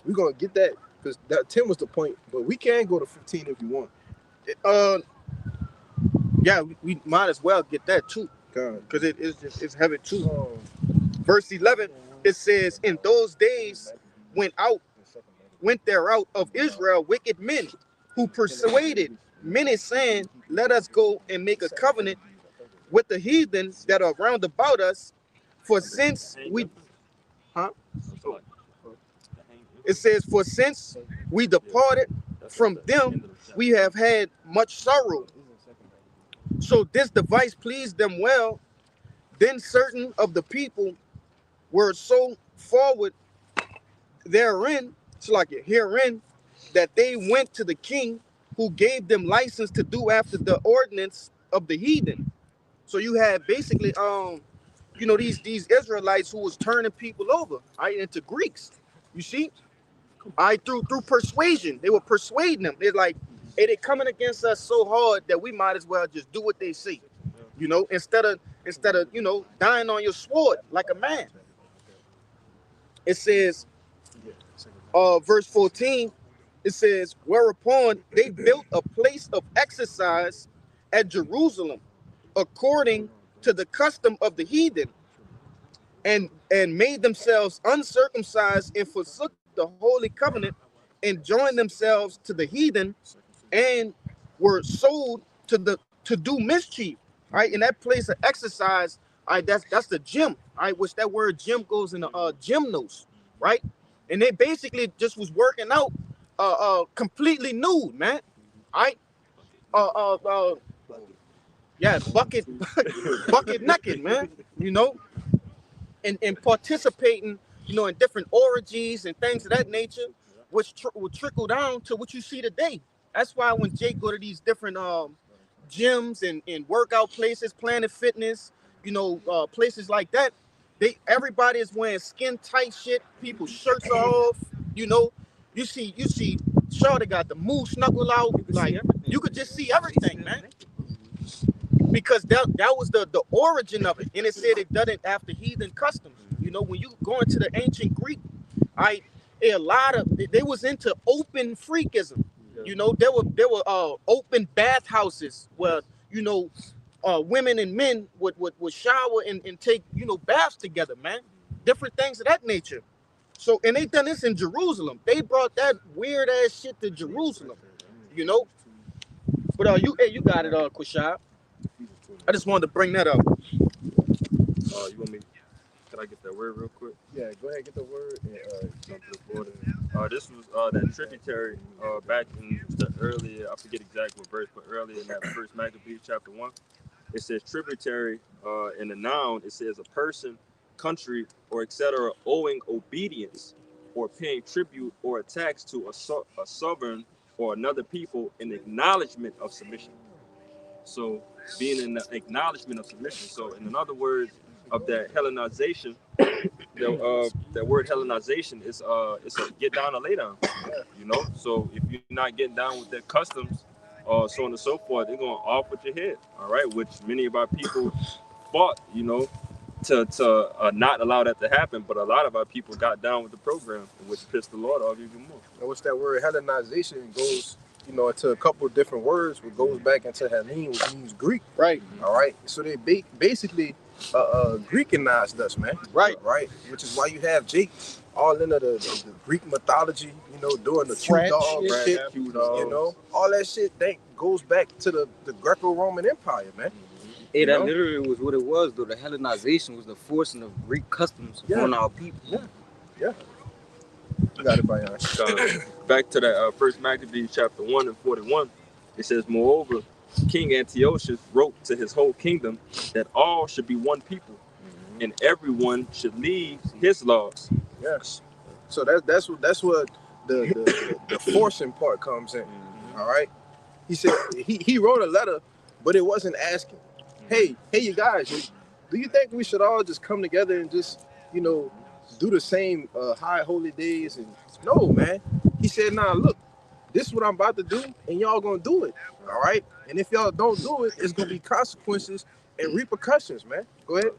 We're gonna get that because that 10 was the point, but we can go to 15 if you want. Yeah, we might as well get that too, because it's heavy too. Verse 11, it says, in those days went there out of Israel wicked men who persuaded many, saying, let us go and make a covenant with the heathen that are round about us, for since we departed from them, we have had much sorrow. So this device pleased them well. Then certain of the people were so forward therein, it's like herein, that they went to the king, who gave them license to do after the ordinance of the heathen. So you had basically these Israelites who was turning people over, right, into Greeks. You see, through persuasion, they were persuading them. They're like, hey, they coming against us so hard that we might as well just do what they say, instead of dying on your sword like a man. It says, verse 14, it says, whereupon they built a place of exercise at Jerusalem, according to the custom of the heathen, and made themselves uncircumcised and forsook the holy covenant, and joined themselves to the heathen, and were sold to do mischief. Right, in that place of exercise, that's the gym. Which that word gym goes in the gymnos, right? And they basically just was working out completely nude, man. Right? Uh, uh, uh, yeah, bucket, bucket naked, man. You know, and participating, in different orgies and things of that nature, which will trickle down to what you see today. That's why when Jake go to these different gyms and workout places, Planet Fitness, places like that, everybody is wearing skin tight shit. People's shirts are off. You know, you see, Shawty got the moose snuggle out. Like you could just see everything, man. Because that was the origin of it, and it said it done it after heathen customs. When you go into the ancient Greek, a lot of they was into open freakism. There were open bathhouses where women and men would shower and take baths together, man. Different things of that nature. So, and they done this in Jerusalem. They brought that weird ass shit to Jerusalem. But you got it, Quashab. I just wanted to bring that up. You want me? Can I get that word real quick? Yeah, go ahead, get the word and jump to the border. This was that tributary back in the earlier, I forget exactly what verse, but earlier in that first Maccabees chapter 1, it says tributary in the noun, it says a person, country, or etc. owing obedience or paying tribute or a tax to a sovereign or another people in acknowledgement of submission. So being in the acknowledgement of submission. So in other words of that Hellenization, that word Hellenization is it's a get down or lay down. So if you're not getting down with their customs, so on and so forth, they're going off with your head. All right, which many of our people fought, to not allow that to happen. But a lot of our people got down with the program, which pissed the Lord off even more. And what's that word Hellenization goes, into a couple of different words, which goes back into Hellene, which means Greek. Right. All right. So they basically Greekanized us, man. Right. Right. Which is why you have Jake all into the Greek mythology, doing the Q-dog shit, all that shit that goes back to the Greco-Roman Empire, man. Hey, that literally was what it was, though. The Hellenization was the forcing of Greek customs on our people. Yeah. You got it, Bayan. Back to that first Maccabees chapter 1 and 41, it says, moreover, King Antiochus wrote to his whole kingdom that all should be one people, and everyone should leave his laws. Yes. So that's what the forcing part comes in. All right. He said he wrote a letter, but it wasn't asking, hey, you guys, do you think we should all just come together and just, do the same high holy days? And no, man. He said, nah, look, this is what I'm about to do, and y'all gonna do it. All right. And if y'all don't do it, it's gonna be consequences and repercussions, man. Go ahead.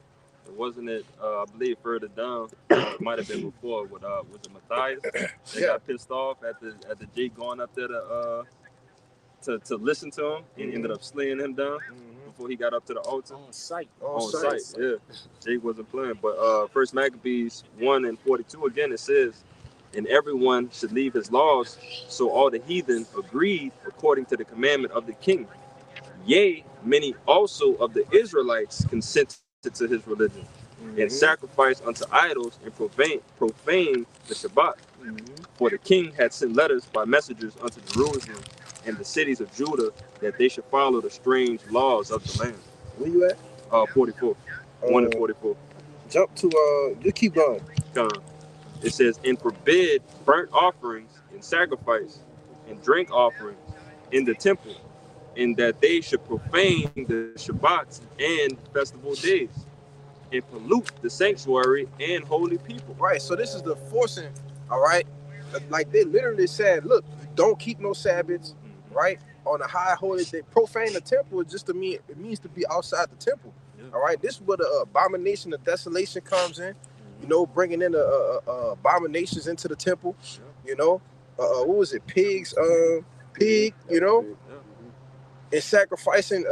Wasn't it? I believe further down, it might have been before with was it Matthias? They got pissed off at the Jake going up there to listen to him, and ended up slaying him down before he got up to the altar. On sight. Yeah. Jake wasn't playing. But First Maccabees 1 and 42 again, it says, and everyone should leave his laws. So all the heathen agreed according to the commandment of the king. Yea, many also of the Israelites consented to his religion, and sacrificed unto idols and profane the Shabbat. For the king had sent letters by messengers unto Jerusalem, and the cities of Judah, that they should follow the strange laws of the land. Where you at? 44. 1 and 44. Jump to just keep going. It says, and forbid burnt offerings and sacrifice and drink offerings in the temple, and that they should profane the Shabbats and festival days, and pollute the sanctuary and holy people. Right. So this is the forcing. All right. Like they literally said, look, don't keep no Sabbaths. Right. On a high holy day, profane the temple is just to mean it means to be outside the temple. Yeah. All right. This is where the abomination of desolation comes in. You know, bringing in the abominations into the temple. Yeah. You know, what was it? Pigs. Pig. You know. And sacrificing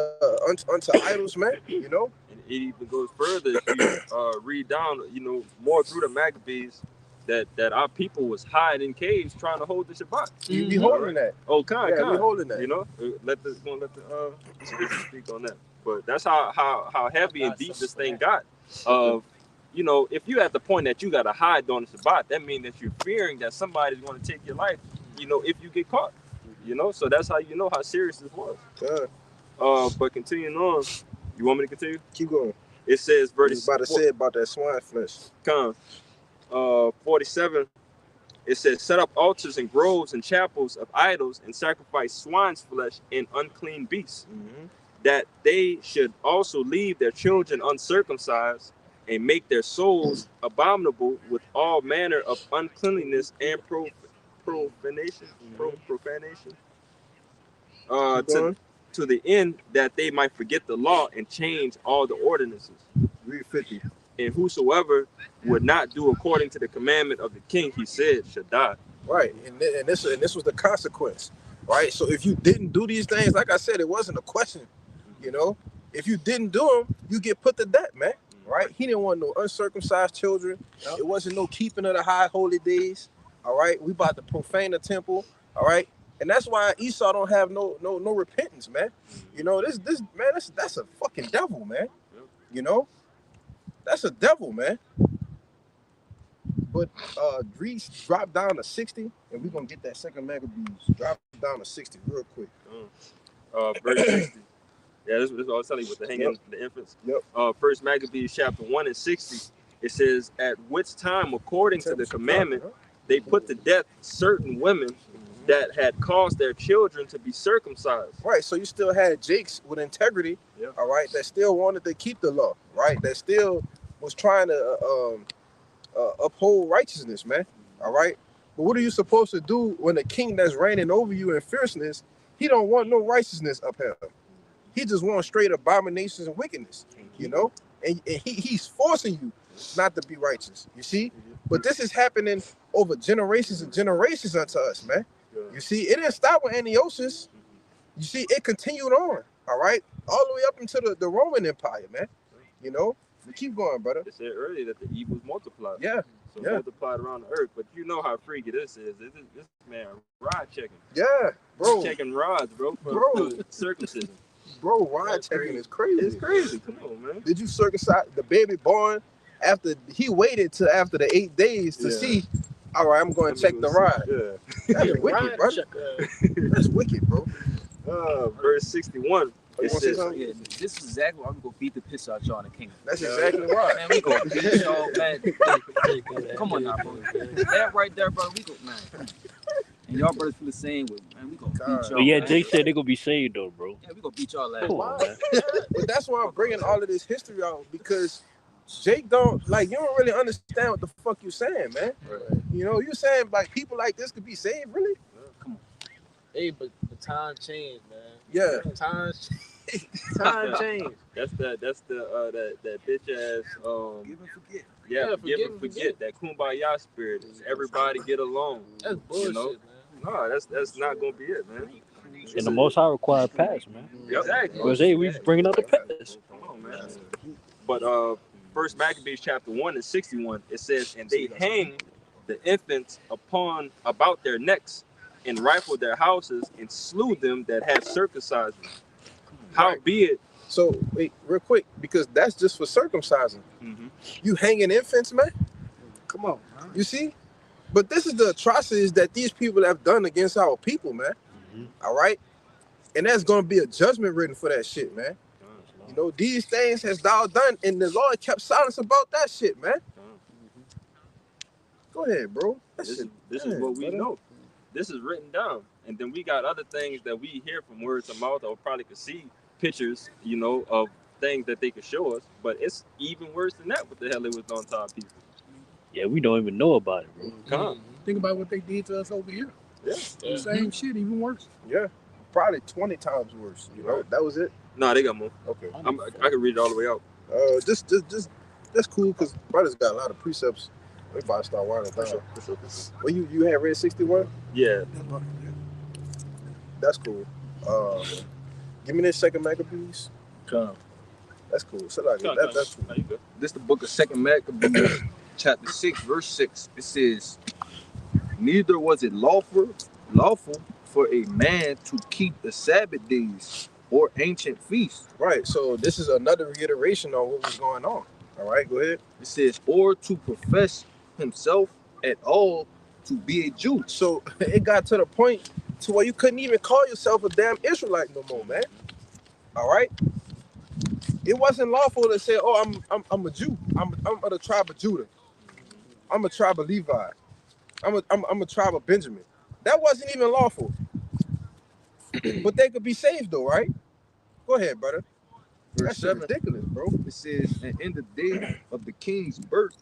unto idols, man, you know? And it even goes further if you read down, you know, more through the Maccabees, that our people was hiding in caves trying to hold the Shabbat. You be holding that. Oh, kind. We holding that. You know, let the scripture speak on that. But that's how heavy and deep this thing got. You know, if you at the point that you got to hide during the Shabbat, that means that you're fearing that somebody's going to take your life, you know, if you get caught. You know, so that's how you know how serious this was. Yeah. But continuing on, you want me to continue? Keep going. It says, verse. About to say about that swine flesh. 47. It says, set up altars and groves and chapels of idols and sacrifice swine's flesh and unclean beasts, that they should also leave their children uncircumcised and make their souls abominable with all manner of uncleanliness and profanation, to the end that they might forget the law and change all the ordinances. Read 50. And whosoever would not do according to the commandment of the king, he said, should die. Right, and this was the consequence. Right, so if you didn't do these things, like I said, it wasn't a question. You know, if you didn't do them, you get put to death, man. Right, he didn't want no uncircumcised children. It wasn't no keeping of the high holy days. All right, we about to profane the temple. All right, and that's why Esau don't have no repentance, man. You know, this man, that's a fucking devil, man. You know, that's a devil, man. But Greece dropped down to 60, and we're gonna get that second Maccabees. Drop down to 60 real quick. Verse 60. Yeah, this is what I was telling you with the hanging the infants. First Maccabees chapter 1 and 60. It says, at which time, according to the commandment, they put to death certain women that had caused their children to be circumcised. Right, so you still had Jakes with integrity, all right, that still wanted to keep the law, right, that still was trying to uphold righteousness, man, all right? But what are you supposed to do when the king that's reigning over you in fierceness, he don't want no righteousness up here. He just wants straight abominations and wickedness, you know? And he's forcing you not to be righteous, you see? But this is happening over generations and generations unto us, man. You see, it didn't stop with Antiochus. You see, it continued on, all right? All the way up into the Roman Empire, man. You know? We keep going, brother. It said earlier that the evils multiplied. Yeah. So multiplied around the earth. But you know how freaky this is. This man rod checking. Yeah, bro. He's checking rods, bro. For circumcision. Bro, rod checking is crazy. It's crazy. Come on, man. Did you circumcise the baby born after he waited till after the 8 days to see? All right, I'm going to check the rod. That's wicked, bro. That's wicked, bro. Verse 61. It says, this is exactly why we go beat the piss out y'all in the kingdom. That's exactly right. Man, we go beat y'all, man. Come on now, bro. That right there, bro, we go, man. And y'all brothers feel the same way, man. We gonna beat y'all. Yeah, Jake said they gonna be saved though, bro. Yeah, we gonna beat y'all last. But that's why I'm bringing all of this history out, because Jake don't, like, you don't really understand what the fuck you saying, man. Right. You know, you saying like people like this could be saved, really? Come on. Hey, but the time changed, man. Yeah. Time changed. That's the that bitch ass give and forget. Yeah, forgive and forget. That kumbaya spirit. Everybody get along. That's bullshit, you know? man. No, that's not gonna be it, man. And the Most High required past, man. Exactly. Because we bringing out the past. Come on, man. But First Maccabees chapter 1 and 61, it says, and they hanged the infants about their necks and rifled their houses and slew them that had circumcised them. Howbeit. So wait, real quick, because that's just for circumcising. You hanging infants, man? Come on, man. You see? But this is the atrocities that these people have done against our people, man. All right, and there's gonna be a judgment written for that shit, man. You know, these things has thou done, and the Lord kept silence about that shit, man. Go ahead, bro. This is what we know. This is written down, and then we got other things that we hear from word to mouth, or probably could see pictures, you know, of things that they could show us. But it's even worse than that. What the hell they was doing to our people? Yeah, we don't even know about it, bro. Come Think about what they did to us over here. Yeah. The same shit, even worse. Yeah, probably 20 times worse. You know, that was it. No, they got more. Okay. I can read it all the way out. Just that's cool because brothers got a lot of precepts. We about to start winding down. For sure. Well, you had read 61. Yeah. That's cool. Give me this second Maccabees. Come. That's cool. So like that's cool. There you go. This is the book of 2 Maccabees, chapter 6, verse 6. It says, neither was it lawful for a man to keep the Sabbath days or ancient feasts. Right. So this is another reiteration on what was going on. All right, go ahead. It says, or to profess himself at all to be a Jew. So it got to the point to where you couldn't even call yourself a damn Israelite no more, man. All right. It wasn't lawful to say, "Oh, I'm a Jew. I'm of the tribe of Judah. I'm a tribe of Levi. I'm a tribe of Benjamin." That wasn't even lawful. But they could be saved though, right? Go ahead, brother. Verse That's 7, ridiculous, bro. it says, and in the day of the king's birth,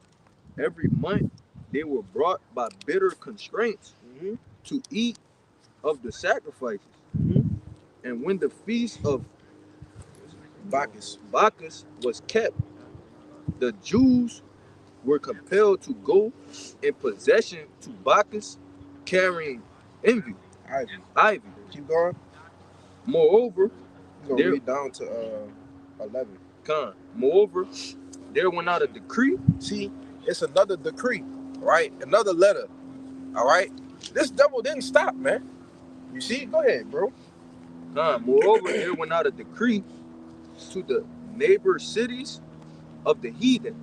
every month they were brought by bitter constraints to eat of the sacrifices. And when the feast of Bacchus was kept, the Jews were compelled to go in possession to Bacchus, carrying ivy. Keep going. Moreover, We're gonna read down to 11. moreover, there went out a decree. See, it's another decree, right? Another letter. All right. This devil didn't stop, man. You see? Go ahead, bro. Moreover, there went out a decree to the neighbor cities of the heathen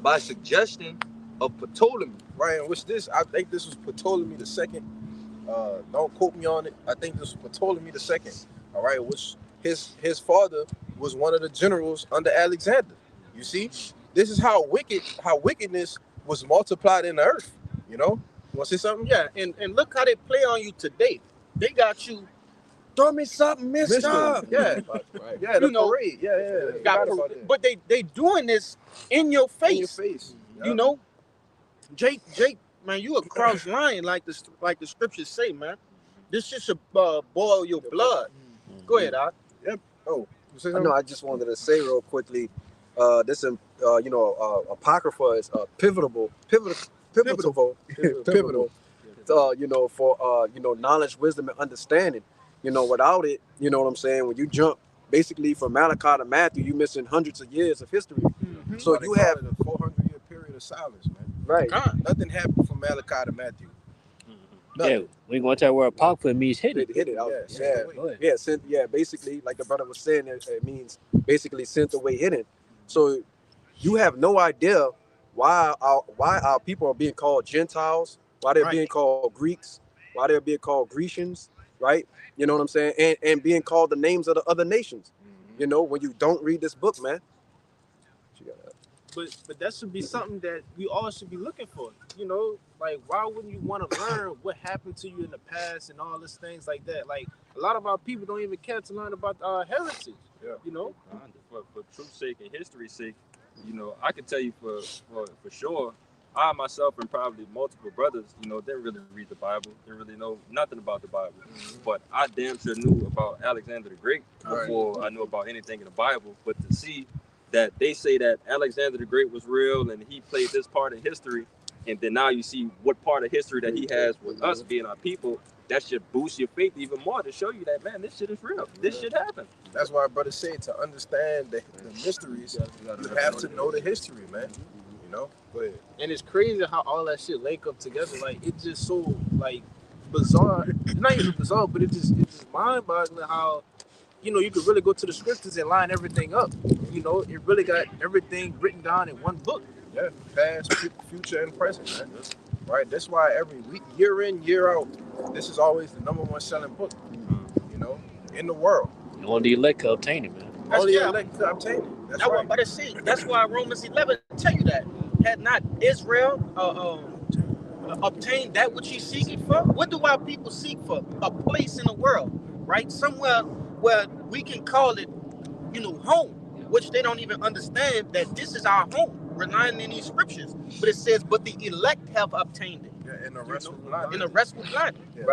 by suggestion of Ptolemy. Right, and which this, I think this was Ptolemy the second. Don't quote me on it. I think this was Ptolemy the second. All right, which his father was one of the generals under Alexander. You see, this is how wickedness was multiplied in the earth. You know, you want to say something? Yeah, and look how they play on you today. They got you. Throw me something, mister. Yeah, yeah, the You know, parade. Yeah. Got but they doing this in your face. In your face. Yeah. You know, Jake, man, you a cross lion like the scriptures say, man. This shit should boil your blood. Go ahead, Doc. Yep. Oh, you say I something? know. I just wanted to say real quickly, this apocrypha is pivotal. For knowledge, wisdom, and understanding. Without it, you know what I'm saying. When you jump basically from Malachi to Matthew, you missing hundreds of years of history. So you have a 400-year period of silence, man. right. Nothing happened from Malachi to Matthew. Yeah, we ain't gonna tell you where apocrypha means hidden. Hit it out. Go ahead. Basically, like the brother was saying, it means basically sent away hidden. So you have no idea why our people are being called Gentiles, why they're being called Greeks, why they're being called Grecians, right? You know what I'm saying? And being called the names of the other nations. You know, when you don't read this book, man. But that should be something that we all should be looking for. You know, like why wouldn't you want to learn what happened to you in the past and all these things like that? Like a lot of our people don't even care to learn about our heritage. Yeah. You know, For truth's sake and history's sake, you know, I can tell you for sure, I myself and probably multiple brothers, you know, didn't really read the Bible, didn't really know nothing about the Bible. But I damn sure knew about Alexander the Great before I knew about anything in the Bible. But to see that they say that Alexander the Great was real and he played this part in history, and then now you see what part of history that he has with us being our people, that should boost your faith even more to show you that, man, this shit is real. This shit happened. That's why brother said to understand the mysteries, you have to know the history, man. You know? Go ahead. and it's crazy how all that shit link up together. Like it's just so like bizarre. It's not even bizarre, but it's just mind-boggling how, you know, you could really go to the scriptures and line everything up. You know, it really got everything written down in one book. Yeah, past, future, and present, man. Right. That's why every week, year in, year out, This is always the #1 selling book, you know, in the world. Only the elect can obtain it, man. Only the elect can obtain it. That's I right. want to say that's why Romans 11 tell you that had not Israel obtained that which he's seeking for. What do our people seek for? A place in the world, right? Somewhere where we can call it, home, which they don't even understand that this is our home, relying in these scriptures. But it says, but the elect have obtained it. Yeah, and the rest was blinded. And the rest was blinded. Yeah,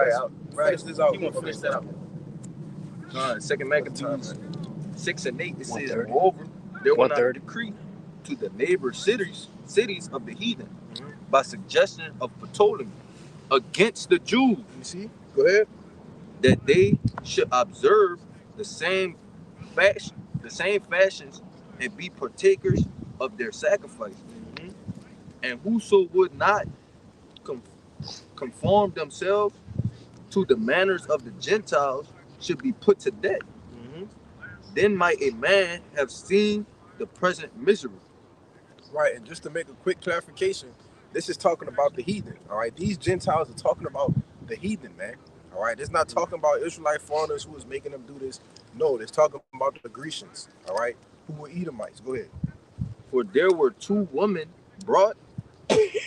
Right. Finish this out. You want to finish that out? 2 Maccabees 6 and 8, it says, moreover, there will not a decree to the neighbor cities of the heathen by suggestion of Ptolemy against the Jews. You see? Go ahead. That they should observe the same fashions and be partakers of their sacrifice. And whoso would not conform themselves to the manners of the Gentiles should be put to death. Then might a man have seen the present misery. Right, and just to make a quick clarification, this is talking about the heathen. All right, these Gentiles are talking about the heathen, man. All right, it's not talking about Israelite foreigners who is making them do this. No, it's talking about the Grecians. All right, who were Edomites. Go ahead. For there were 2 women brought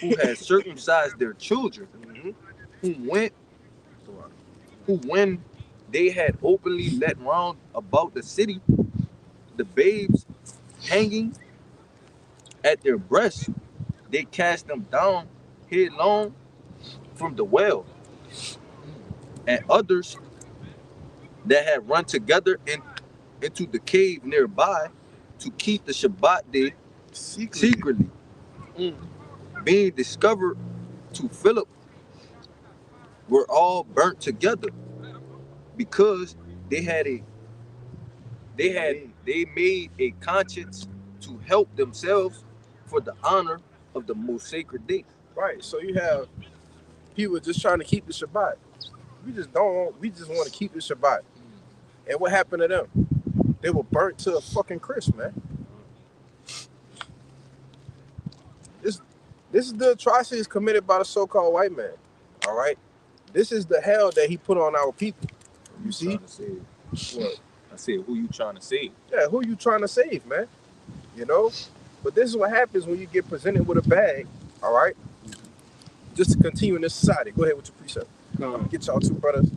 who had circumcised their children, who when they had openly let round about the city, the babes hanging at their breasts, they cast them down headlong from the well. And others that had run together into the cave nearby to keep the Shabbat day secretly, being discovered to Philip, were all burnt together, because they made a conscience to help themselves for the honor of the most sacred day. Right. So you have people just trying to keep the Shabbat. We just want to keep the Shabbat. And what happened to them? They were burnt to a fucking crisp, man. This is the atrocities committed by the so-called white man. All right. This is the hell that he put on our people. You see? What? I said, who you trying to save? Yeah, who you trying to save, man? You know? But this is what happens when you get presented with a bag, all right? Just to continue in this society. Go ahead with your precept. Get y'all 2 brothers.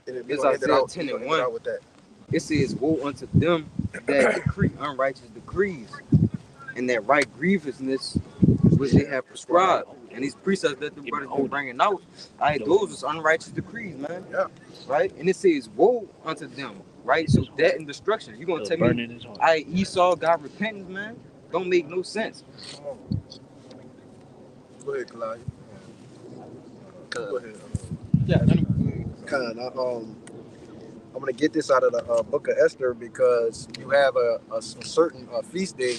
It's Isaiah 10 and 1. With that. It says, woe unto them that decree unrighteous decrees, and that right grievousness which they have prescribed. And these precepts that the brothers been bringing out, those is unrighteous decrees, man. Yeah. Right? And it says, woe unto them. Right? So death and destruction. You gonna tell me, Esau got repentance, man? Don't make no sense. Go ahead, Kalai. Go ahead. Yeah. I'm going to get this out of the book of Esther, because you have a certain feast day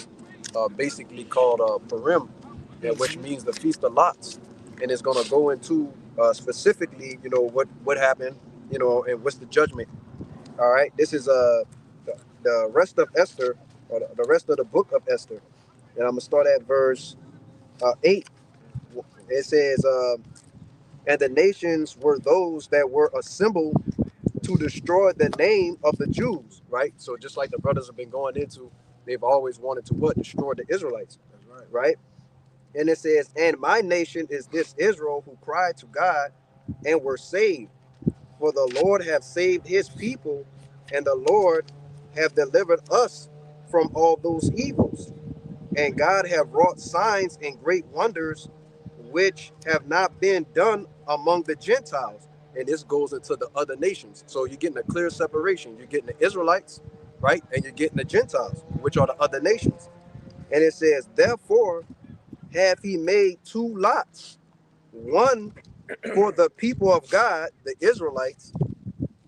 basically called Purim, which means the Feast of Lots. And it's going to go into specifically, what happened, and what's the judgment. All right. This is the rest of Esther, or the rest of the book of Esther. And I'm going to start at verse 8. It says, and the nations were those that were assembled to destroy the name of the Jews, right? So just like the brothers have been going into, they've always wanted to what? Destroy the Israelites. That's right? And it says, and my nation is this Israel, who cried to God and were saved. For the Lord have saved his people, and the Lord have delivered us from all those evils. And God have wrought signs and great wonders, which have not been done among the Gentiles. And this goes into the other nations. So you're getting a clear separation. You're getting the Israelites, right? And you're getting the Gentiles, which are the other nations. And it says, therefore have he made 2 lots, one for the people of God, the Israelites,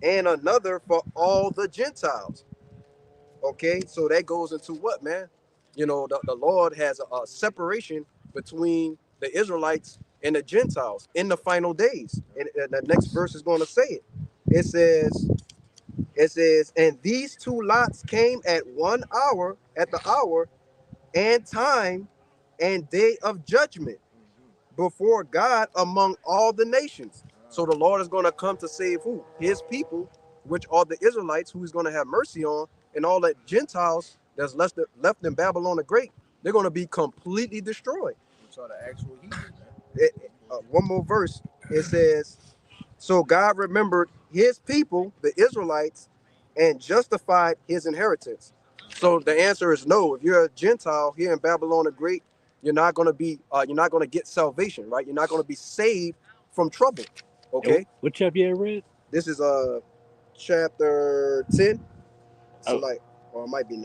and another for all the Gentiles. Okay, so that goes into what, man? The Lord has a separation between the Israelites and the Gentiles in the final days. And the next verse is going to say it. It says, and these 2 lots came at 1 hour, at the hour and time and day of judgment before God among all the nations. So the Lord is going to come to save who? His people, which are the Israelites, who he's going to have mercy on, and all that Gentiles that's left in Babylon the Great, they're going to be completely destroyed. Which are the actual heathen, man. One more verse. It says, so God remembered his people, the Israelites, and justified his inheritance. So the answer is no. If you're a Gentile here in Babylon the Great, you're not going to get salvation, right? You're not going to be saved from trouble. Okay. What chapter you read? This is chapter 10. So Oh. like, or it might be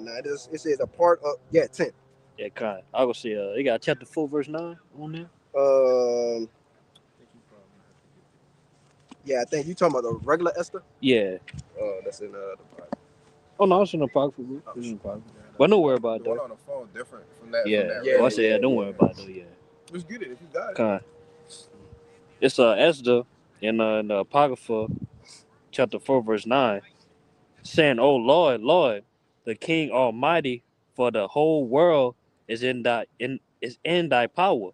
9. It says a part of 10. Yeah, kind of. I will see. You got chapter 4, verse 9 on there. Yeah, I think you talking about the regular Esther. Yeah. That's in the Bible. Oh no, it's in the apocryphal book. It's in the apocryphal. But don't worry about The one that. on the phone different from that. Yeah. From that Yeah. I said, don't worry about it though. Yeah. Just get it if you got it. Kind. It's Esther in the apocrypha, chapter 4, verse 9, saying, "O Lord, Lord, the King Almighty, for the whole world is in thy power.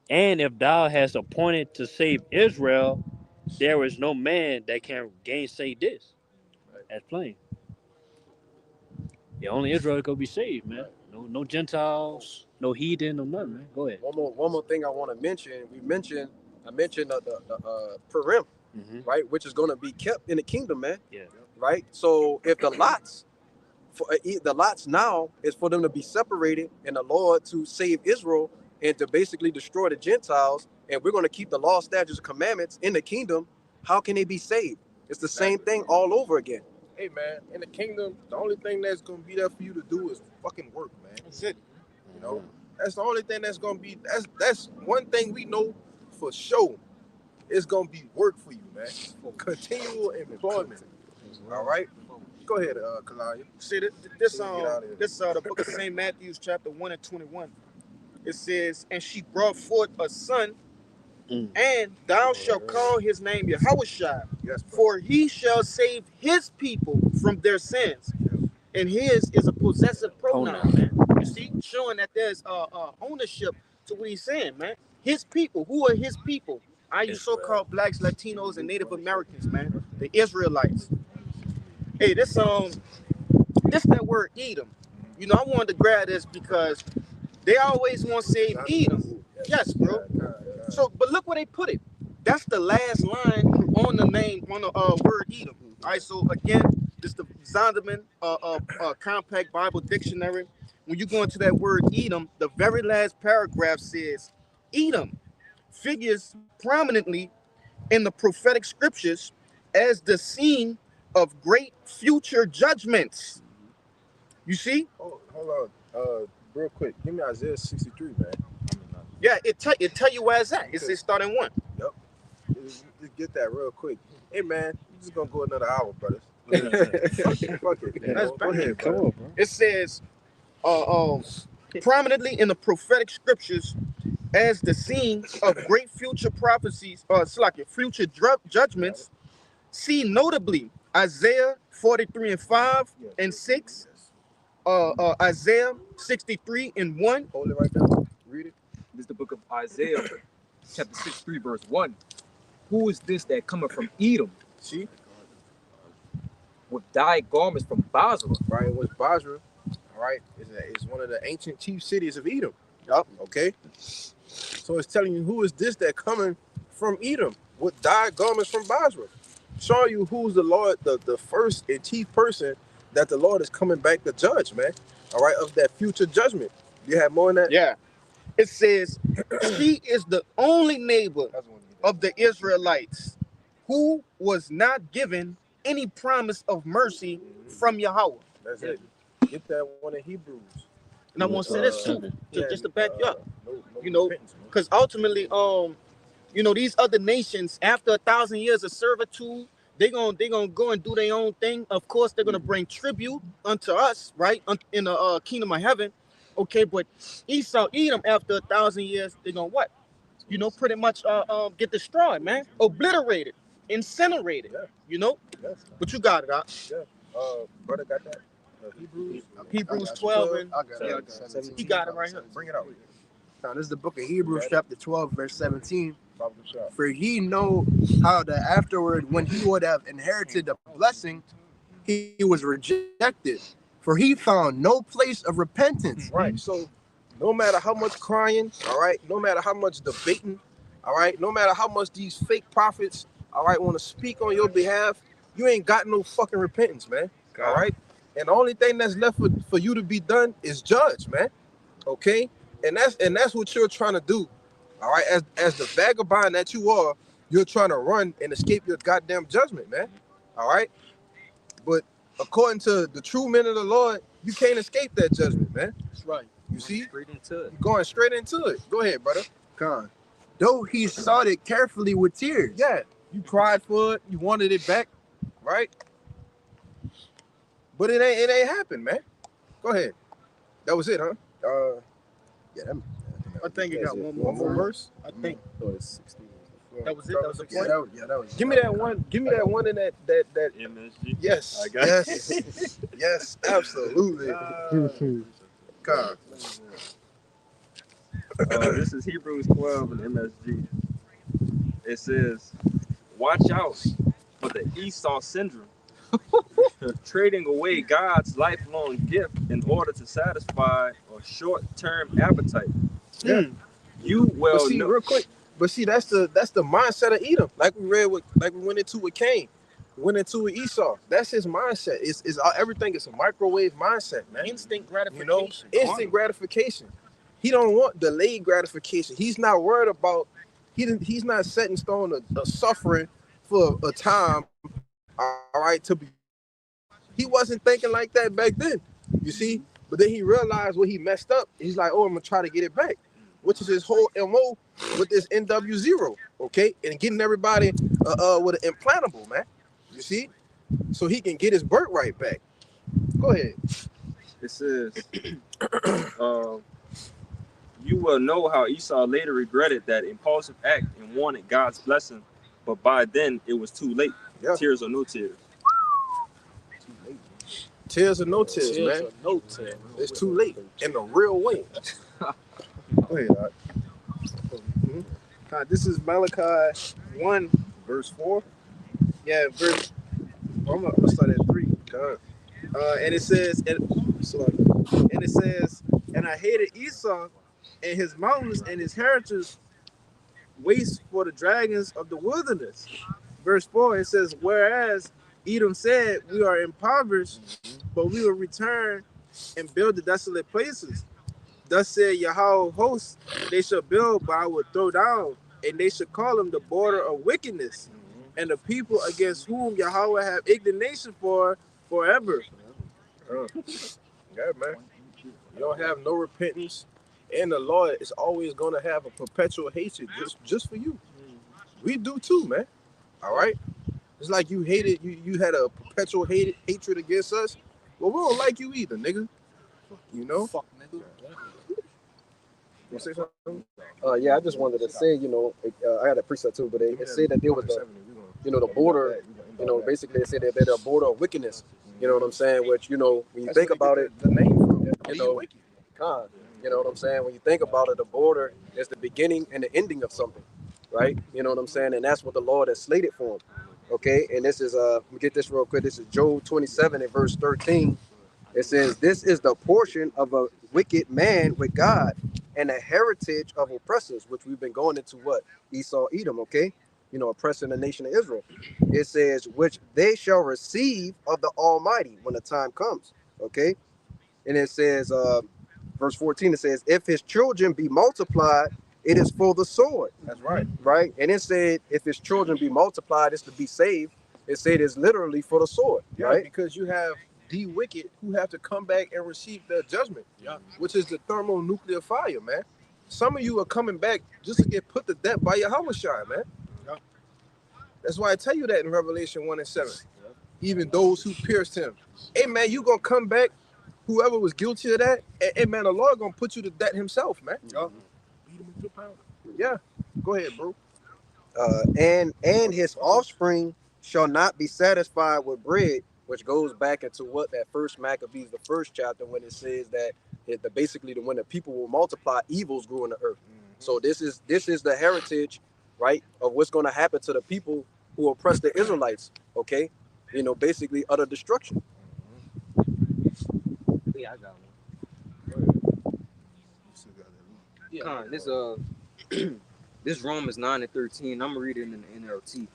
And if thou hast appointed to save Israel, there is no man that can gainsay this." That's plain. Yeah, only Israel gonna be saved, man. No Gentiles, no heathen, no nothing, man. Go ahead. One more thing I want to mention. I mentioned the Purim, right, which is going to be kept in the kingdom, man. Yeah. Right. So if the lots now is for them to be separated and the Lord to save Israel and to basically destroy the Gentiles, and we're going to keep the law, statutes, and commandments in the kingdom, how can they be saved? It's the same thing all over again. Hey man, in the kingdom, the only thing that's gonna be there for you to do is fucking work, man. That's it. You know, that's the only thing that's gonna be. That's one thing we know for sure. It's gonna be work for you, man. For continual employment. All right. Go ahead, Kalaya. See this the book of St. Matthew, chapter 1 and 21. It says, and she brought forth a son, and thou shalt call his name Yahushua, Yes, for he shall save his people from their sins. And his is a possessive pronoun, man. You see, showing that there's ownership to what he's saying, man. His people. Who are his people? You so-called blacks, Latinos, and Native Americans, man. The Israelites. Hey, this that word Edom. You know, I wanted to grab this because they always want to say Edom. Yes, bro. So, but look where they put it. That's the last line on the name, on the word Edom. All right, so again, this is the Zondervan Compact Bible Dictionary. When you go into that word Edom, the very last paragraph says, Edom figures prominently in the prophetic scriptures as the scene of great future judgments. You see? Hold on. Real quick. Give me Isaiah 63, man. Yeah, it tell you where it's at. It's starting 1. Yep. Just get that real quick. Hey, man, you just gonna go another hour, brothers. Fuck it. That's Go ahead, Come on, bro. It says, prominently in the prophetic scriptures as the scene of great future prophecies, future judgments. See notably Isaiah 43 and 5 and 6, Isaiah 63 and 1. Hold it right there. Read it. This is the book of Isaiah, chapter 63, verse 1. Who is this that cometh from Edom? See? With dyed garments from Basra. Right, it was Basra. All right, it's one of the ancient chief cities of Edom. Yup. Okay. So it's telling you who is this that coming from Edom with dyed garments from Basra, showing you who's the Lord, the first and chief person that the Lord is coming back to judge, man. All right, of that future judgment. You have more than that? Yeah. It says, she is the only neighbor of the Israelites who was not given any promise of mercy from Yahweh. That's it. Get that one in Hebrews. And I want to say this too, just to back you up. You know, because ultimately, you know, these other nations, after 1,000 years of servitude, they're gonna go and do their own thing. Of course, they're gonna bring tribute unto us, right, in the kingdom of heaven. Okay, but Esau, Edom, after 1,000 years, they're gonna what? You know, pretty much get destroyed, man, obliterated, incinerated. Yeah. You know, but you got it, huh? Yeah. Brother got that. Hebrews 12 and I got it. he got it right here. Bring it out. Now, this is the book of Hebrews, chapter 12, verse 17. Pop the shot. For ye know how that afterward, when he would have inherited the blessing, he was rejected. For he found no place of repentance. Right. So no matter how much crying, all right, no matter how much debating, all right, no matter how much these fake prophets, all right, want to speak on your behalf, you ain't got no fucking repentance, man. All right. And the only thing that's left for you to be done is judge, man. Okay. And that's what you're trying to do. All right. As the vagabond that you are, you're trying to run and escape your goddamn judgment, man. All right. But according to the true men of the Lord, you can't escape that judgment, man. That's right. You see? Straight into it. You're going straight into it. Go ahead, brother. Con. Though he sought it carefully with tears. Yeah. You cried for it. You wanted it back, right? But it ain't happened, man. Go ahead. That was it, huh? Yeah, I think it got one One more verse. I think Oh, it's 16. that was it. That was the yeah, point. that was. Give me that one. Give me that one in that. MSG. Yes. I got Yes. Yes. Absolutely. God. This is Hebrews 12 in MSG. It says, watch out for the Esau syndrome. Trading away God's lifelong gift in order to satisfy a short-term appetite. Yeah. You well But see, know. real quick. But see, that's the mindset of Edom. Like we went into with Cain, went into with Esau. That's his mindset. It's everything is a microwave mindset, man. Instinct You gratification. know, instant gratification. He don't want delayed gratification. He's not worried about. He's not set in stone a suffering for a time. All right, to be. He wasn't thinking like that back then. You see, but then he realized what he messed up. He's like, oh, I'm gonna try to get it back, which is his whole MO with this NW0. Okay, and getting everybody with an implantable, man. You see, so he can get his birthright back. Go ahead. It says, you will know how Esau later regretted that impulsive act and wanted God's blessing, but by then it was too late. Yeah. Tears or no tears. Tears or no tears, Tears man. or no tears. It's too late in the real way. Go ahead, Art. This is Malachi 1, Verse 4. yeah, verse. I'm gonna start at 3. And it says, and it says, and I hated Esau and his mountains and his heritage waste for the dragons of the wilderness. Verse 4, it says, whereas Edom said, we are impoverished, but we will return and build the desolate places. Thus said Yahweh hosts, they shall build, but I will throw down, and they shall call them the border of wickedness, and the people against whom Yahweh have indignation for forever. Yeah, man. You don't have no repentance, and the Lord is always gonna have a perpetual hatred just for you. We do too, man. All right. It's like you hated you had a perpetual hatred against us. Well, we don't like you either, nigga. You know. Fuck, nigga. You say something? Yeah, I just wanted to say, you know, I had a precept too, but it said that there was the, you know, the border, you know, basically it said that they're a border of wickedness. You know what I'm saying? Which, you know, when you think about it, the name from you know, God, you know what I'm saying? When you think about it, the border is the beginning and the ending of something, right? You know what I'm saying? And that's what the Lord has slated for him. Okay, and this is let me get this real quick. This is Job 27 and verse 13. It says, "This is the portion of a wicked man with God, and a heritage of oppressors," which we've been going into what Esau, Edom. Okay, you know, oppressing the nation of Israel. It says, "Which they shall receive of the Almighty when the time comes." Okay, and it says, verse 14. It says, "If his children be multiplied, it is for the sword." That's right. Right? And it said, if his children be multiplied, it's to be saved. It said it's literally for the sword, Yeah, right? because you have the wicked who have to come back and receive their judgment, which is the thermonuclear fire, man. Some of you are coming back just to get put to death by Yahweh Shai, man. Yeah. That's why I tell you that in Revelation 1 and 7. Even those who pierced him. Hey, man, you going to come back, whoever was guilty of that, and hey, man, the Lord going to put you to death himself, man. Yeah. Go ahead, bro. And his offspring shall not be satisfied with bread, which goes back into what that first Maccabees, the first chapter, when it says that basically when the people will multiply, evils grew in the earth. So this is the heritage, right, of what's going to happen to the people who oppress the Israelites. Okay, basically utter destruction. Yeah, I got one. Yeah. Con, this Romans 9:13. I'm gonna read it in the NLT.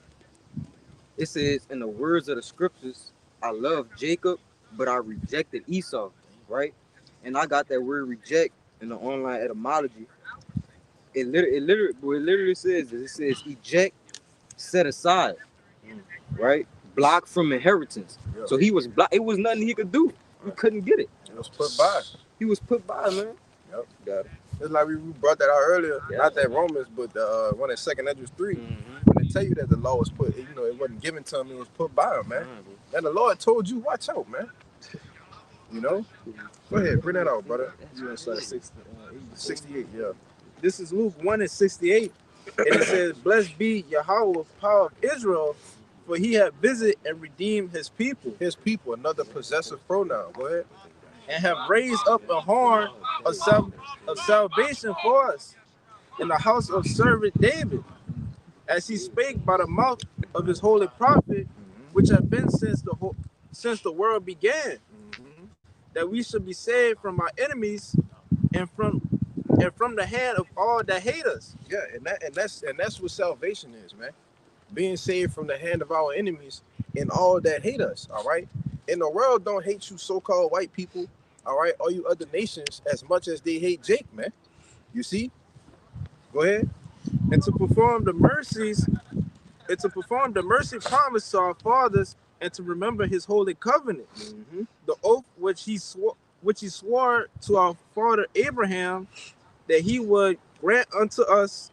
It says, "In the words of the scriptures, I love Jacob, but I rejected Esau." Right, and I got that word "reject" in the online etymology. What it literally says is, it says eject, set aside, right, block from inheritance. Yeah. So he was blocked. It was nothing he could do. He couldn't get it. It was put by. He was put by, man. Yep. Got it. It's like we brought that out earlier. Yeah. Not that Romans, but one in 2 Ezra 3. Mm-hmm. When they tell you that the law was put, it wasn't given to him, it was put by him, man. And the Lord told you, watch out, man. Go ahead, bring that out, brother. You want to start 68, yeah. This is Luke 1:68. And it says, "Blessed be Yahweh, power of Israel, for he hath visited and redeemed his people, Another possessive pronoun. Go ahead. and have raised up a horn of salvation for us in the house of servant David, as he spake by the mouth of his holy prophet, which have been since the world began, that we should be saved from our enemies and from the hand of all that hate us." Yeah, and that's what salvation is, man. Being saved from the hand of our enemies and all that hate us, all right? And the world don't hate you so-called white people, all right, or you other nations as much as they hate Jake, man. You see? Go ahead. And to perform the mercy promised to our fathers, and to remember his holy covenant, the oath which he swore to our father Abraham, that he would grant unto us,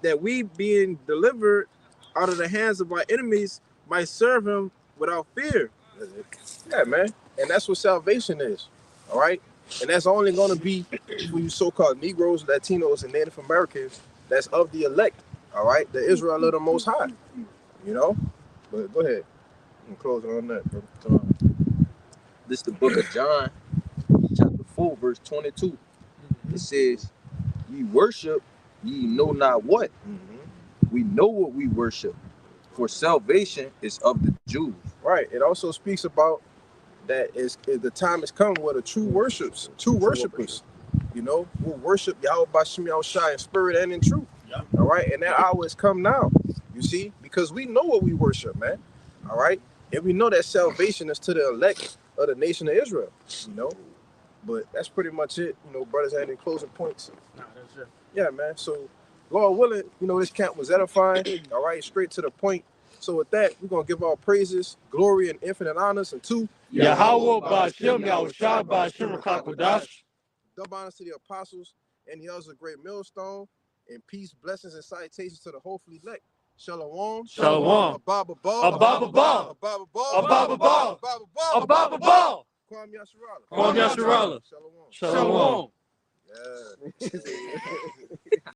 that we, being delivered out of the hands of our enemies, might serve him without fear. Yeah, man. And that's what salvation is, all right? And that's only going to be for you so-called Negroes, Latinos, and Native Americans that's of the elect, all right? The Israel of the Most High, But go ahead. I'm closing on that, bro. This is the book of John, chapter 4, verse 22. It says, "Ye worship, ye know not what. We know what we worship, for salvation is of the Jews." Right. It also speaks about that the time has come where the true worshipers, who worship Yahweh Bashim Yahushai in spirit and in truth. Yeah. All right. And that hour has come now. You see, because we know what we worship, man. All right. And we know that salvation is to the elect of the nation of Israel. But that's pretty much it. Brothers had any closing points? No, that's it. Yeah, man. So, Lord willing, this camp was edifying. All right, straight to the point. So with that, we're going to give our praises, glory, and infinite honors unto Yahweh Ba'Shem Yahushua Ba'Shem Kakodash. Double honors to the apostles and the others of great millstone, and peace, blessings, and salutations to the hopefully elect. Shalom. Shalom. Ababa Ball. Ababa Ball. Ababa Ball. Ababa Ball. Ababa Ball. Ababa Ball. Kwam Yasharala. Kwam Yasharala. Shalom. Shalom. Yeah.